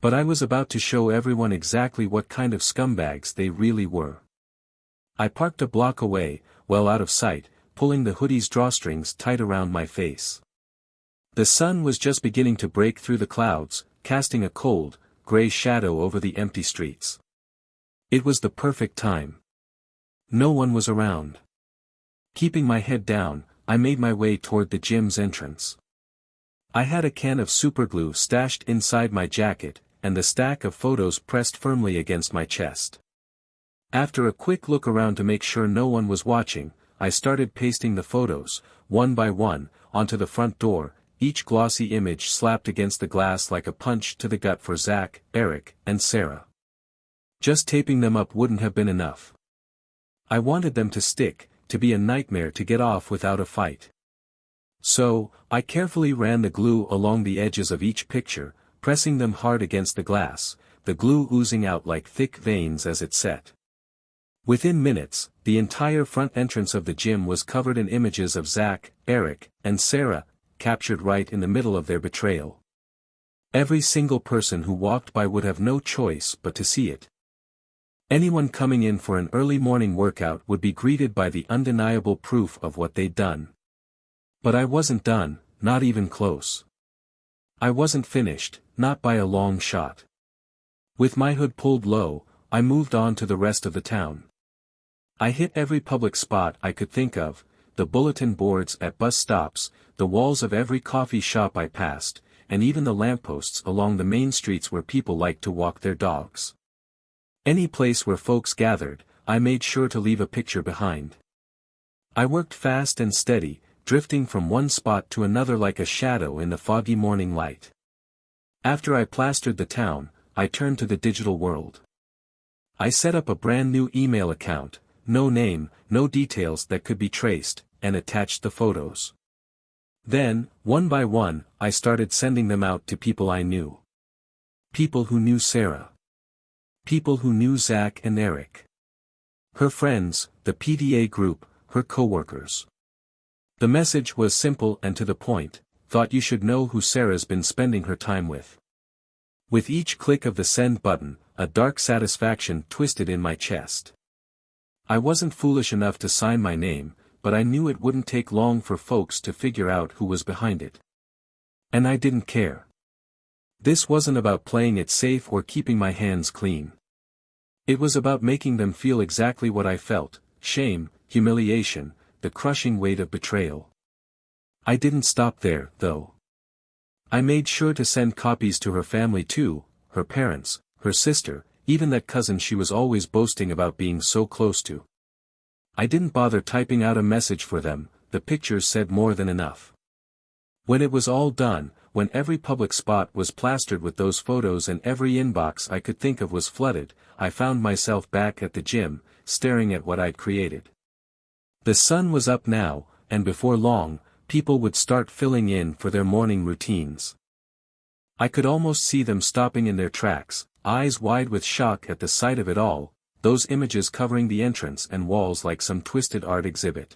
But I was about to show everyone exactly what kind of scumbags they really were. I parked a block away, well out of sight, pulling the hoodie's drawstrings tight around my face. The sun was just beginning to break through the clouds, casting a cold, gray shadow over the empty streets. It was the perfect time. No one was around. Keeping my head down, I made my way toward the gym's entrance. I had a can of superglue stashed inside my jacket, and the stack of photos pressed firmly against my chest. After a quick look around to make sure no one was watching, I started pasting the photos, one by one, onto the front door, each glossy image slapped against the glass like a punch to the gut for Zach, Eric, and Sarah. Just taping them up wouldn't have been enough. I wanted them to stick, to be a nightmare to get off without a fight. So, I carefully ran the glue along the edges of each picture, pressing them hard against the glass, the glue oozing out like thick veins as it set. Within minutes, the entire front entrance of the gym was covered in images of Zach, Eric, and Sarah, captured right in the middle of their betrayal. Every single person who walked by would have no choice but to see it. Anyone coming in for an early morning workout would be greeted by the undeniable proof of what they'd done. But I wasn't done, not even close. I wasn't finished, not by a long shot. With my hood pulled low, I moved on to the rest of the town. I hit every public spot I could think of, the bulletin boards at bus stops, the walls of every coffee shop I passed, and even the lampposts along the main streets where people liked to walk their dogs. Any place where folks gathered, I made sure to leave a picture behind. I worked fast and steady, drifting from one spot to another like a shadow in the foggy morning light. After I plastered the town, I turned to the digital world. I set up a brand new email account, no name, no details that could be traced, and attached the photos. Then, one by one, I started sending them out to people I knew. People who knew Sarah. People who knew Zach and Eric. Her friends, the PTA group, her coworkers. The message was simple and to the point: thought you should know who Sarah's been spending her time with. With each click of the send button, a dark satisfaction twisted in my chest. I wasn't foolish enough to sign my name, but I knew it wouldn't take long for folks to figure out who was behind it. And I didn't care. This wasn't about playing it safe or keeping my hands clean. It was about making them feel exactly what I felt: shame, humiliation, the crushing weight of betrayal. I didn't stop there, though. I made sure to send copies to her family too, her parents, her sister, even that cousin she was always boasting about being so close to. I didn't bother typing out a message for them, the pictures said more than enough. When it was all done, when every public spot was plastered with those photos and every inbox I could think of was flooded, I found myself back at the gym, staring at what I'd created. The sun was up now, and before long, people would start filling in for their morning routines. I could almost see them stopping in their tracks, eyes wide with shock at the sight of it all, those images covering the entrance and walls like some twisted art exhibit.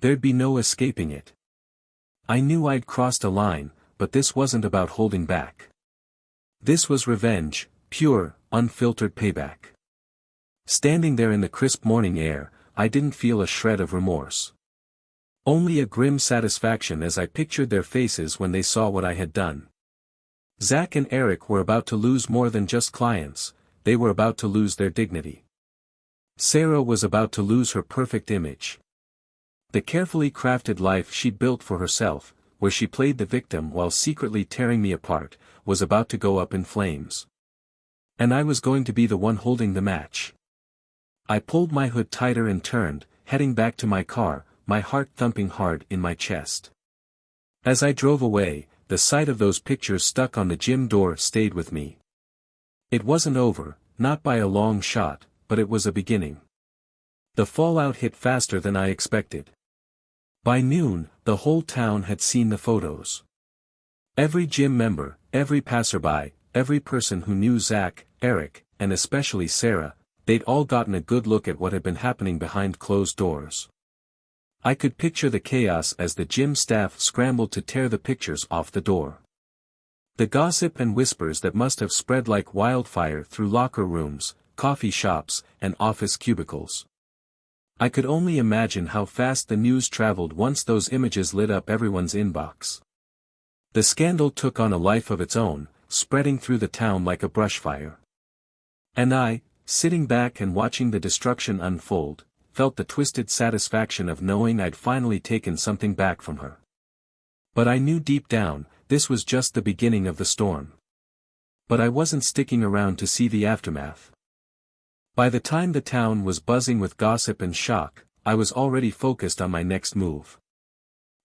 There'd be no escaping it. I knew I'd crossed a line, but this wasn't about holding back. This was revenge, pure, unfiltered payback. Standing there in the crisp morning air, I didn't feel a shred of remorse. Only a grim satisfaction as I pictured their faces when they saw what I had done. Zach and Eric were about to lose more than just clients, they were about to lose their dignity. Sarah was about to lose her perfect image. The carefully crafted life she'd built for herself, where she played the victim while secretly tearing me apart, was about to go up in flames. And I was going to be the one holding the match. I pulled my hood tighter and turned, heading back to my car, my heart thumping hard in my chest. As I drove away, the sight of those pictures stuck on the gym door stayed with me. It wasn't over, not by a long shot, but it was a beginning. The fallout hit faster than I expected. By noon, the whole town had seen the photos. Every gym member, every passerby, every person who knew Zach, Eric, and especially Sarah, they'd all gotten a good look at what had been happening behind closed doors. I could picture the chaos as the gym staff scrambled to tear the pictures off the door. The gossip and whispers that must have spread like wildfire through locker rooms, coffee shops, and office cubicles. I could only imagine how fast the news traveled once those images lit up everyone's inbox. The scandal took on a life of its own, spreading through the town like a brushfire. And I, sitting back and watching the destruction unfold, felt the twisted satisfaction of knowing I'd finally taken something back from her. But I knew deep down, this was just the beginning of the storm. But I wasn't sticking around to see the aftermath. By the time the town was buzzing with gossip and shock, I was already focused on my next move.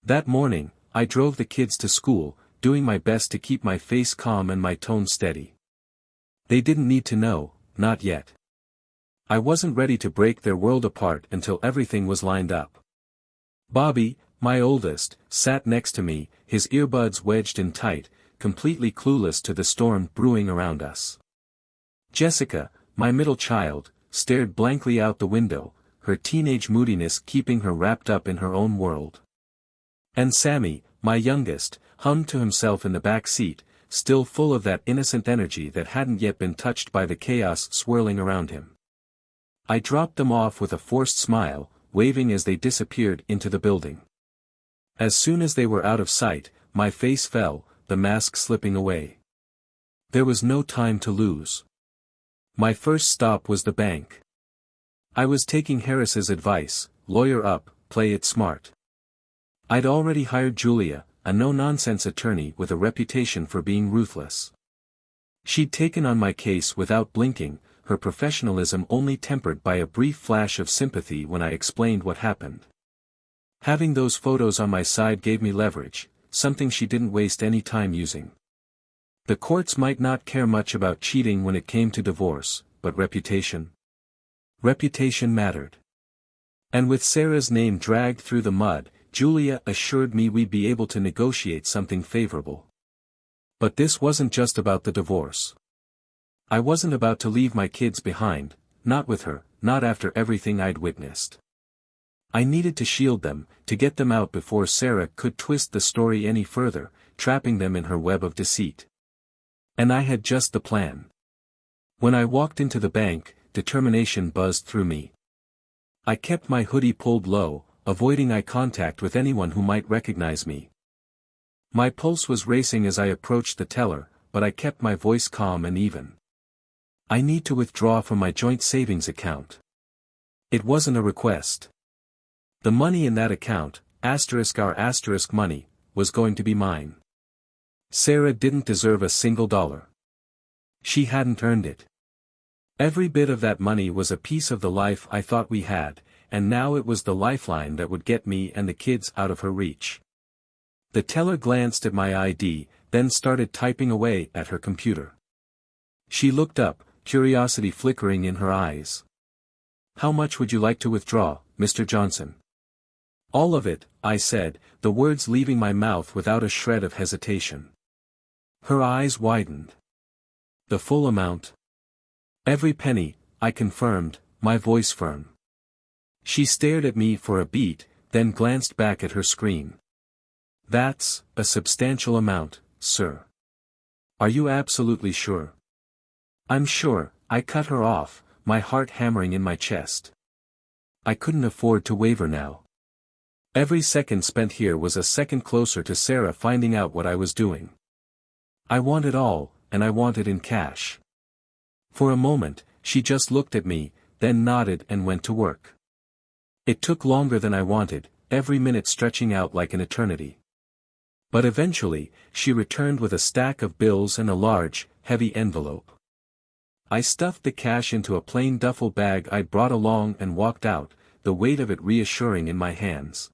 That morning, I drove the kids to school, doing my best to keep my face calm and my tone steady. They didn't need to know, not yet. I wasn't ready to break their world apart until everything was lined up. Bobby, my oldest, sat next to me, his earbuds wedged in tight, completely clueless to the storm brewing around us. Jessica, my middle child, stared blankly out the window, her teenage moodiness keeping her wrapped up in her own world. And Sammy, my youngest, hummed to himself in the back seat, still full of that innocent energy that hadn't yet been touched by the chaos swirling around him. I dropped them off with a forced smile, waving as they disappeared into the building. As soon as they were out of sight, my face fell, the mask slipping away. There was no time to lose. My first stop was the bank. I was taking Harris's advice, lawyer up, play it smart. I'd already hired Julia, a no-nonsense attorney with a reputation for being ruthless. She'd taken on my case without blinking, her professionalism only tempered by a brief flash of sympathy when I explained what happened. Having those photos on my side gave me leverage, something she didn't waste any time using. The courts might not care much about cheating when it came to divorce, but reputation? Reputation mattered. And with Sarah's name dragged through the mud, Julia assured me we'd be able to negotiate something favorable. But this wasn't just about the divorce. I wasn't about to leave my kids behind, not with her, not after everything I'd witnessed. I needed to shield them, to get them out before Sarah could twist the story any further, trapping them in her web of deceit. And I had just the plan. When I walked into the bank, determination buzzed through me. I kept my hoodie pulled low, avoiding eye contact with anyone who might recognize me. My pulse was racing as I approached the teller, but I kept my voice calm and even. I need to withdraw from my joint savings account. It wasn't a request. The money in that account, *R* money, was going to be mine. Sarah didn't deserve a single dollar. She hadn't earned it. Every bit of that money was a piece of the life I thought we had, and now it was the lifeline that would get me and the kids out of her reach. The teller glanced at my ID, then started typing away at her computer. She looked up, curiosity flickering in her eyes. "How much would you like to withdraw, Mr. Johnson?" "All of it," I said, the words leaving my mouth without a shred of hesitation. Her eyes widened. "The full amount?" "Every penny," I confirmed, my voice firm. She stared at me for a beat, then glanced back at her screen. "That's a substantial amount, sir." "Are you absolutely sure?" "I'm sure," I cut her off, my heart hammering in my chest. I couldn't afford to waver now. Every second spent here was a second closer to Sarah finding out what I was doing. I want it all, and I want it in cash. For a moment, she just looked at me, then nodded and went to work. It took longer than I wanted, every minute stretching out like an eternity. But eventually, she returned with a stack of bills and a large, heavy envelope. I stuffed the cash into a plain duffel bag I'd brought along and walked out, the weight of it reassuring in my hands.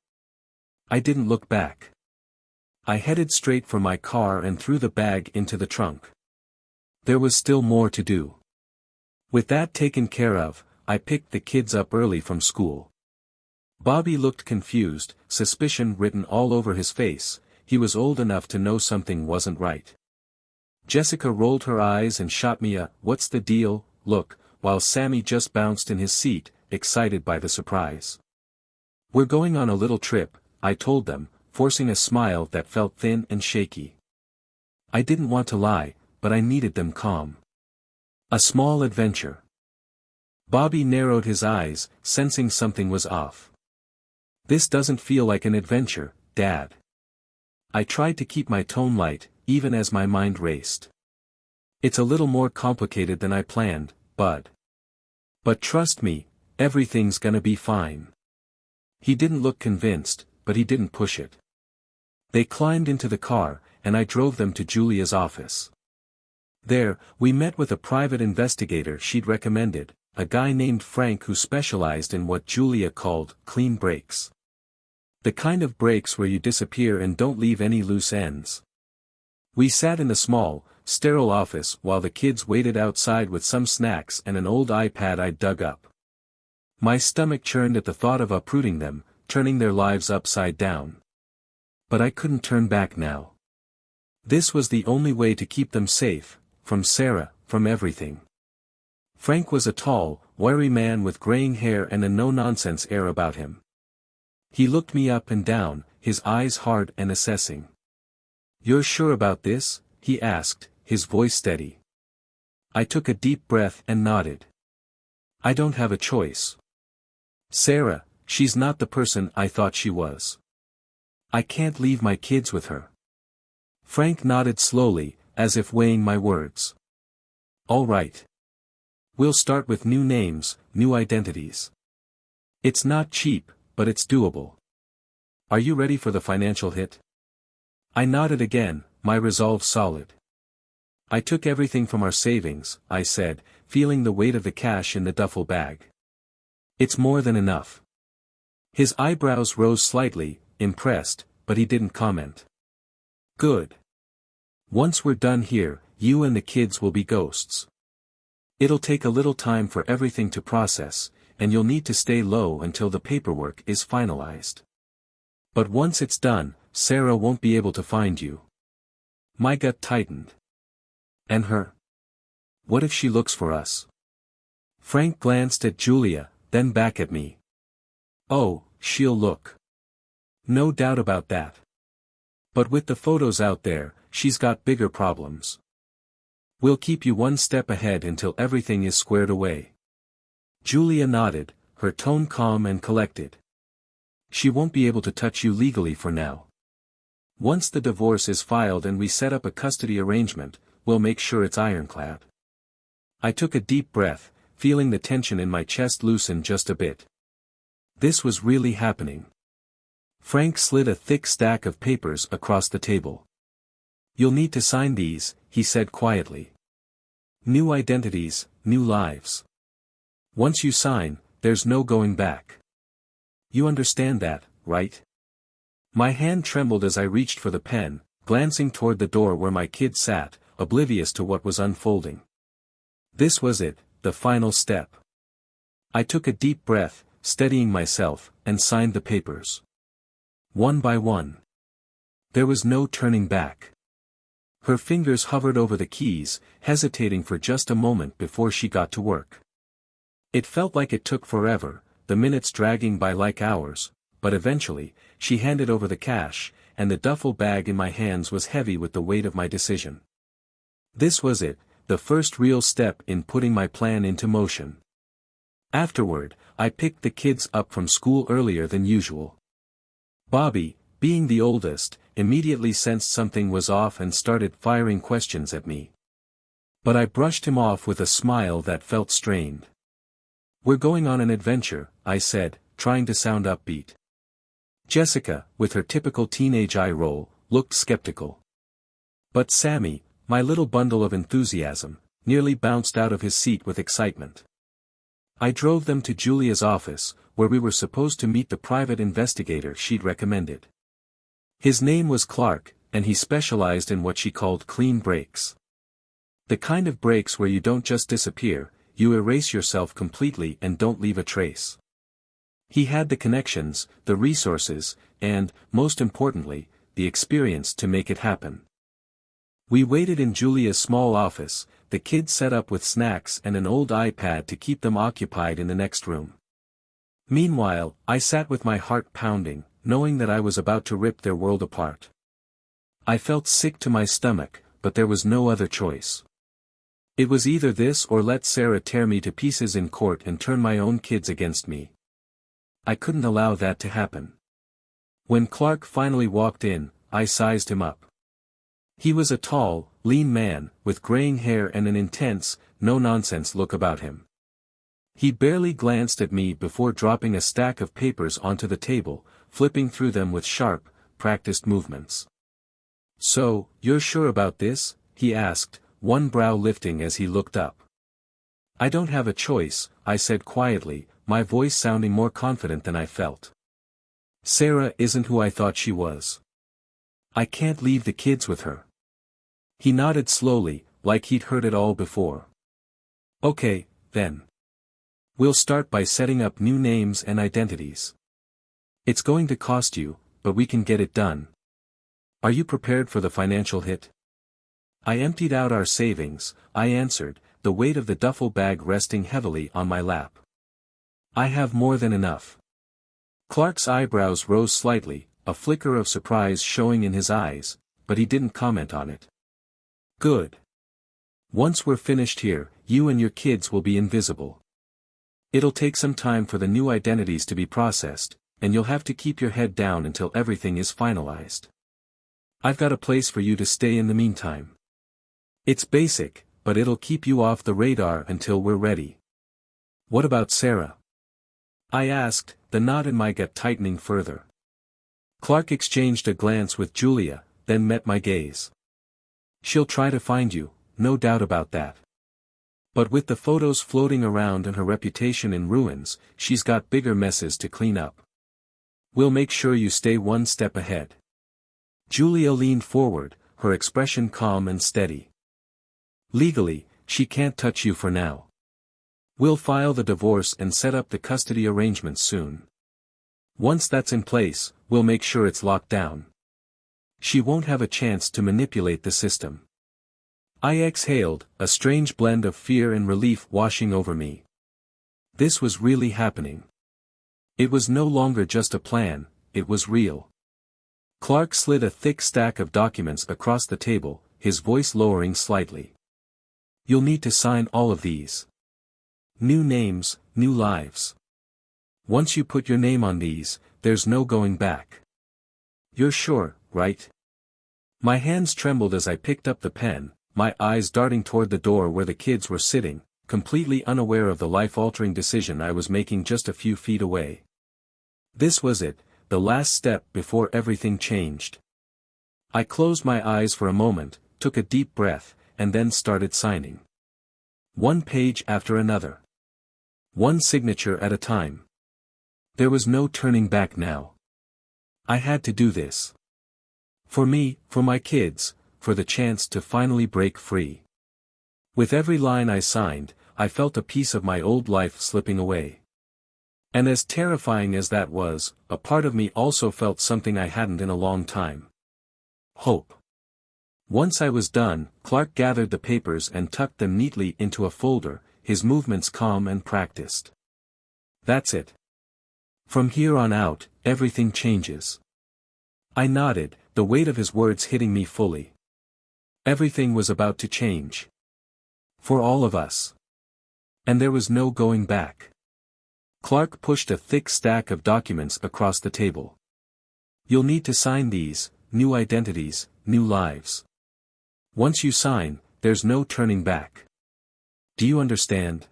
I didn't look back. I headed straight for my car and threw the bag into the trunk. There was still more to do. With that taken care of, I picked the kids up early from school. Bobby looked confused, suspicion written all over his face. He was old enough to know something wasn't right. Jessica rolled her eyes and shot me a "what's the deal" look, while Sammy just bounced in his seat, excited by the surprise. "We're going on a little trip," I told them, forcing a smile that felt thin and shaky. I didn't want to lie, but I needed them calm. "A small adventure." Bobby narrowed his eyes, sensing something was off. "This doesn't feel like an adventure, Dad." I tried to keep my tone light, even as my mind raced. "It's a little more complicated than I planned, Bud. But trust me, everything's gonna be fine." He didn't look convinced, but he didn't push it. They climbed into the car, and I drove them to Julia's office. There, we met with a private investigator she'd recommended, a guy named Frank who specialized in what Julia called clean breaks. The kind of breaks where you disappear and don't leave any loose ends. We sat in the small, sterile office while the kids waited outside with some snacks and an old iPad I'd dug up. My stomach churned at the thought of uprooting them, turning their lives upside down. But I couldn't turn back now. This was the only way to keep them safe, from Sarah, from everything. Frank was a tall, wiry man with graying hair and a no-nonsense air about him. He looked me up and down, his eyes hard and assessing. "You're sure about this?" he asked, his voice steady. I took a deep breath and nodded. "I don't have a choice. Sarah, she's not the person I thought she was. I can't leave my kids with her." Frank nodded slowly, as if weighing my words. "All right. We'll start with new names, new identities. It's not cheap, but it's doable. Are you ready for the financial hit?" I nodded again, my resolve solid. "I took everything from our savings," I said, feeling the weight of the cash in the duffel bag. "It's more than enough." His eyebrows rose slightly, impressed, but he didn't comment. "Good. Once we're done here, you and the kids will be ghosts. It'll take a little time for everything to process, and you'll need to stay low until the paperwork is finalized. But once it's done, Sarah won't be able to find you." My gut tightened. "And her? What if she looks for us?" Frank glanced at Julia, then back at me. "Oh, she'll look. No doubt about that. But with the photos out there, she's got bigger problems. We'll keep you one step ahead until everything is squared away." Julia nodded, her tone calm and collected. "She won't be able to touch you legally for now. Once the divorce is filed and we set up a custody arrangement, we'll make sure it's ironclad." I took a deep breath, feeling the tension in my chest loosen just a bit. This was really happening. Frank slid a thick stack of papers across the table. "You'll need to sign these," he said quietly. "New identities, new lives. Once you sign, there's no going back." You understand that, right? My hand trembled as I reached for the pen, glancing toward the door where my kid sat, oblivious to what was unfolding. This was it, the final step. I took a deep breath, steadying myself, and signed the papers. One by one. There was no turning back. Her fingers hovered over the keys, hesitating for just a moment before she got to work. It felt like it took forever, the minutes dragging by like hours, but eventually, she handed over the cash, and the duffel bag in my hands was heavy with the weight of my decision. This was it, the first real step in putting my plan into motion. Afterward, I picked the kids up from school earlier than usual. Bobby, being the oldest, immediately sensed something was off and started firing questions at me. But I brushed him off with a smile that felt strained. "We're going on an adventure," I said, trying to sound upbeat. Jessica, with her typical teenage eye roll, looked skeptical. But Sammy, my little bundle of enthusiasm, nearly bounced out of his seat with excitement. I drove them to Julia's office, where we were supposed to meet the private investigator she'd recommended. His name was Clark, and he specialized in what she called clean breaks. The kind of breaks where you don't just disappear, you erase yourself completely and don't leave a trace. He had the connections, the resources, and, most importantly, the experience to make it happen. We waited in Julia's small office, the kids set up with snacks and an old iPad to keep them occupied in the next room. Meanwhile, I sat with my heart pounding, knowing that I was about to rip their world apart. I felt sick to my stomach, but there was no other choice. It was either this or let Sarah tear me to pieces in court and turn my own kids against me. I couldn't allow that to happen. When Clark finally walked in, I sized him up. He was a tall, lean man, with graying hair and an intense, no-nonsense look about him. He barely glanced at me before dropping a stack of papers onto the table, flipping through them with sharp, practiced movements. "So, you're sure about this?" he asked, one brow lifting as he looked up. "I don't have a choice," I said quietly, my voice sounding more confident than I felt. "Sarah isn't who I thought she was. I can't leave the kids with her." He nodded slowly, like he'd heard it all before. "Okay, then. We'll start by setting up new names and identities. It's going to cost you, but we can get it done. Are you prepared for the financial hit?" I emptied out our savings, I answered, the weight of the duffel bag resting heavily on my lap. "I have more than enough." Clark's eyebrows rose slightly, a flicker of surprise showing in his eyes, but he didn't comment on it. "Good. Once we're finished here, you and your kids will be invisible. It'll take some time for the new identities to be processed, and you'll have to keep your head down until everything is finalized. I've got a place for you to stay in the meantime. It's basic, but it'll keep you off the radar until we're ready." "What about Sarah?" I asked, the knot in my gut tightening further. Clark exchanged a glance with Julia, then met my gaze. "She'll try to find you, no doubt about that. But with the photos floating around and her reputation in ruins, she's got bigger messes to clean up. We'll make sure you stay one step ahead." Julia leaned forward, her expression calm and steady. "Legally, she can't touch you for now. We'll file the divorce and set up the custody arrangements soon. Once that's in place, we'll make sure it's locked down. She won't have a chance to manipulate the system." I exhaled, a strange blend of fear and relief washing over me. This was really happening. It was no longer just a plan, it was real. Clark slid a thick stack of documents across the table, his voice lowering slightly. "You'll need to sign all of these. New names, new lives. Once you put your name on these, there's no going back. You're sure, right?" My hands trembled as I picked up the pen, my eyes darting toward the door where the kids were sitting, completely unaware of the life-altering decision I was making just a few feet away. This was it, the last step before everything changed. I closed my eyes for a moment, took a deep breath, and then started signing. One page after another. One signature at a time. There was no turning back now. I had to do this. For me, for my kids, for the chance to finally break free. With every line I signed, I felt a piece of my old life slipping away. And as terrifying as that was, a part of me also felt something I hadn't in a long time. Hope. Once I was done, Clark gathered the papers and tucked them neatly into a folder, his movements calm and practiced. That's it. From here on out, everything changes. I nodded, the weight of his words hitting me fully. Everything was about to change. For all of us. And there was no going back. Clark pushed a thick stack of documents across the table. You'll need to sign these, new identities, new lives. Once you sign, there's no turning back. Do you understand?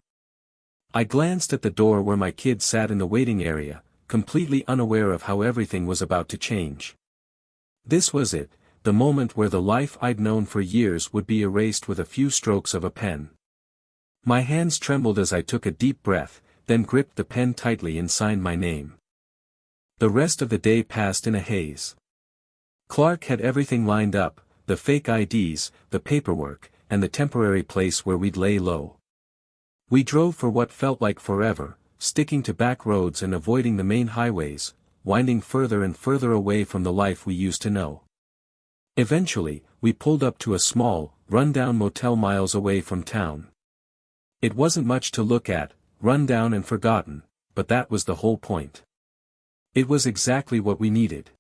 I glanced at the door where my kids sat in the waiting area, completely unaware of how everything was about to change. This was it, the moment where the life I'd known for years would be erased with a few strokes of a pen. My hands trembled as I took a deep breath, then gripped the pen tightly and signed my name. The rest of the day passed in a haze. Clark had everything lined up, the fake IDs, the paperwork, and the temporary place where we'd lay low. We drove for what felt like forever, sticking to back roads and avoiding the main highways, winding further and further away from the life we used to know. Eventually, we pulled up to a small, run-down motel miles away from town. It wasn't much to look at, run-down and forgotten, but that was the whole point. It was exactly what we needed.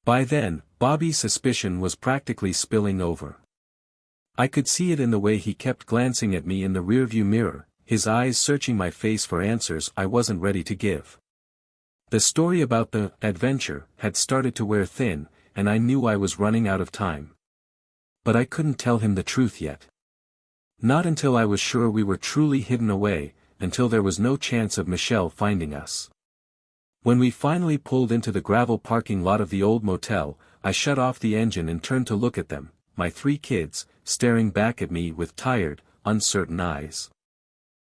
By then, Bobby's suspicion was practically spilling over. I could see it in the way he kept glancing at me in the rearview mirror, his eyes searching my face for answers I wasn't ready to give. The story about the adventure had started to wear thin, and I knew I was running out of time. But I couldn't tell him the truth yet. Not until I was sure we were truly hidden away, until there was no chance of Michelle finding us. When we finally pulled into the gravel parking lot of the old motel, I shut off the engine and turned to look at them, my 3 kids, staring back at me with tired, uncertain eyes.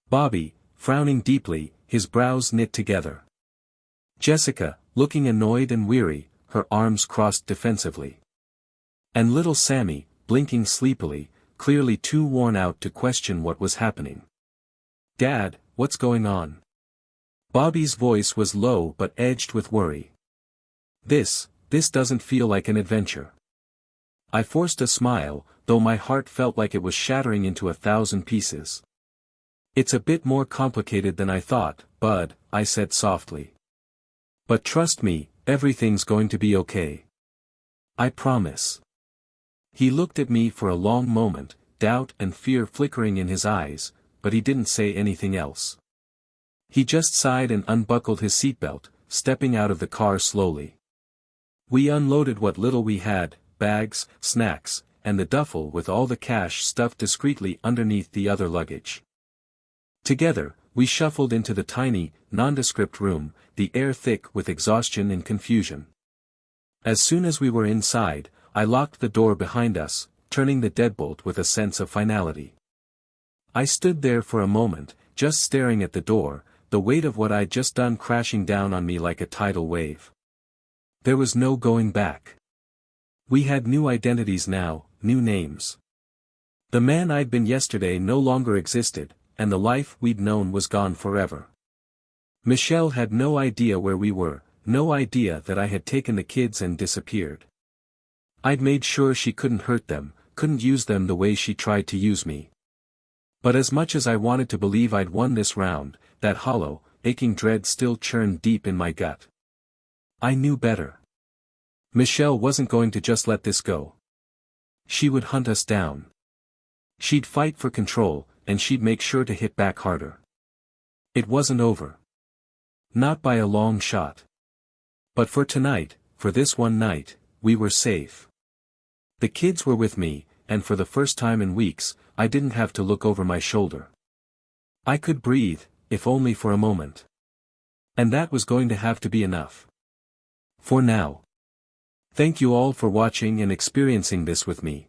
Bobby, frowning deeply, his brows knit together. Jessica, looking annoyed and weary, her arms crossed defensively. And little Sammy, blinking sleepily, clearly too worn out to question what was happening. "Dad, what's going on?" Bobby's voice was low but edged with worry. This doesn't feel like an adventure." I forced a smile, though my heart felt like it was shattering into 1,000 pieces. "It's a bit more complicated than I thought, Bud," I said softly. "But trust me, everything's going to be okay. I promise." He looked at me for a long moment, doubt and fear flickering in his eyes, but he didn't say anything else. He just sighed and unbuckled his seatbelt, stepping out of the car slowly. We unloaded what little we had, bags, snacks, and the duffel with all the cash stuffed discreetly underneath the other luggage. Together, we shuffled into the tiny, nondescript room, the air thick with exhaustion and confusion. As soon as we were inside, I locked the door behind us, turning the deadbolt with a sense of finality. I stood there for a moment, just staring at the door, the weight of what I'd just done crashing down on me like a tidal wave. There was no going back. We had new identities now, new names. The man I'd been yesterday no longer existed, and the life we'd known was gone forever. Michelle had no idea where we were, no idea that I had taken the kids and disappeared. I'd made sure she couldn't hurt them, couldn't use them the way she tried to use me. But as much as I wanted to believe I'd won this round, that hollow, aching dread still churned deep in my gut. I knew better. Michelle wasn't going to just let this go. She would hunt us down. She'd fight for control, and she'd make sure to hit back harder. It wasn't over. Not by a long shot. But for tonight, for this one night, we were safe. The kids were with me, and for the first time in weeks, I didn't have to look over my shoulder. I could breathe, if only for a moment. And that was going to have to be enough. For now. Thank you all for watching and experiencing this with me.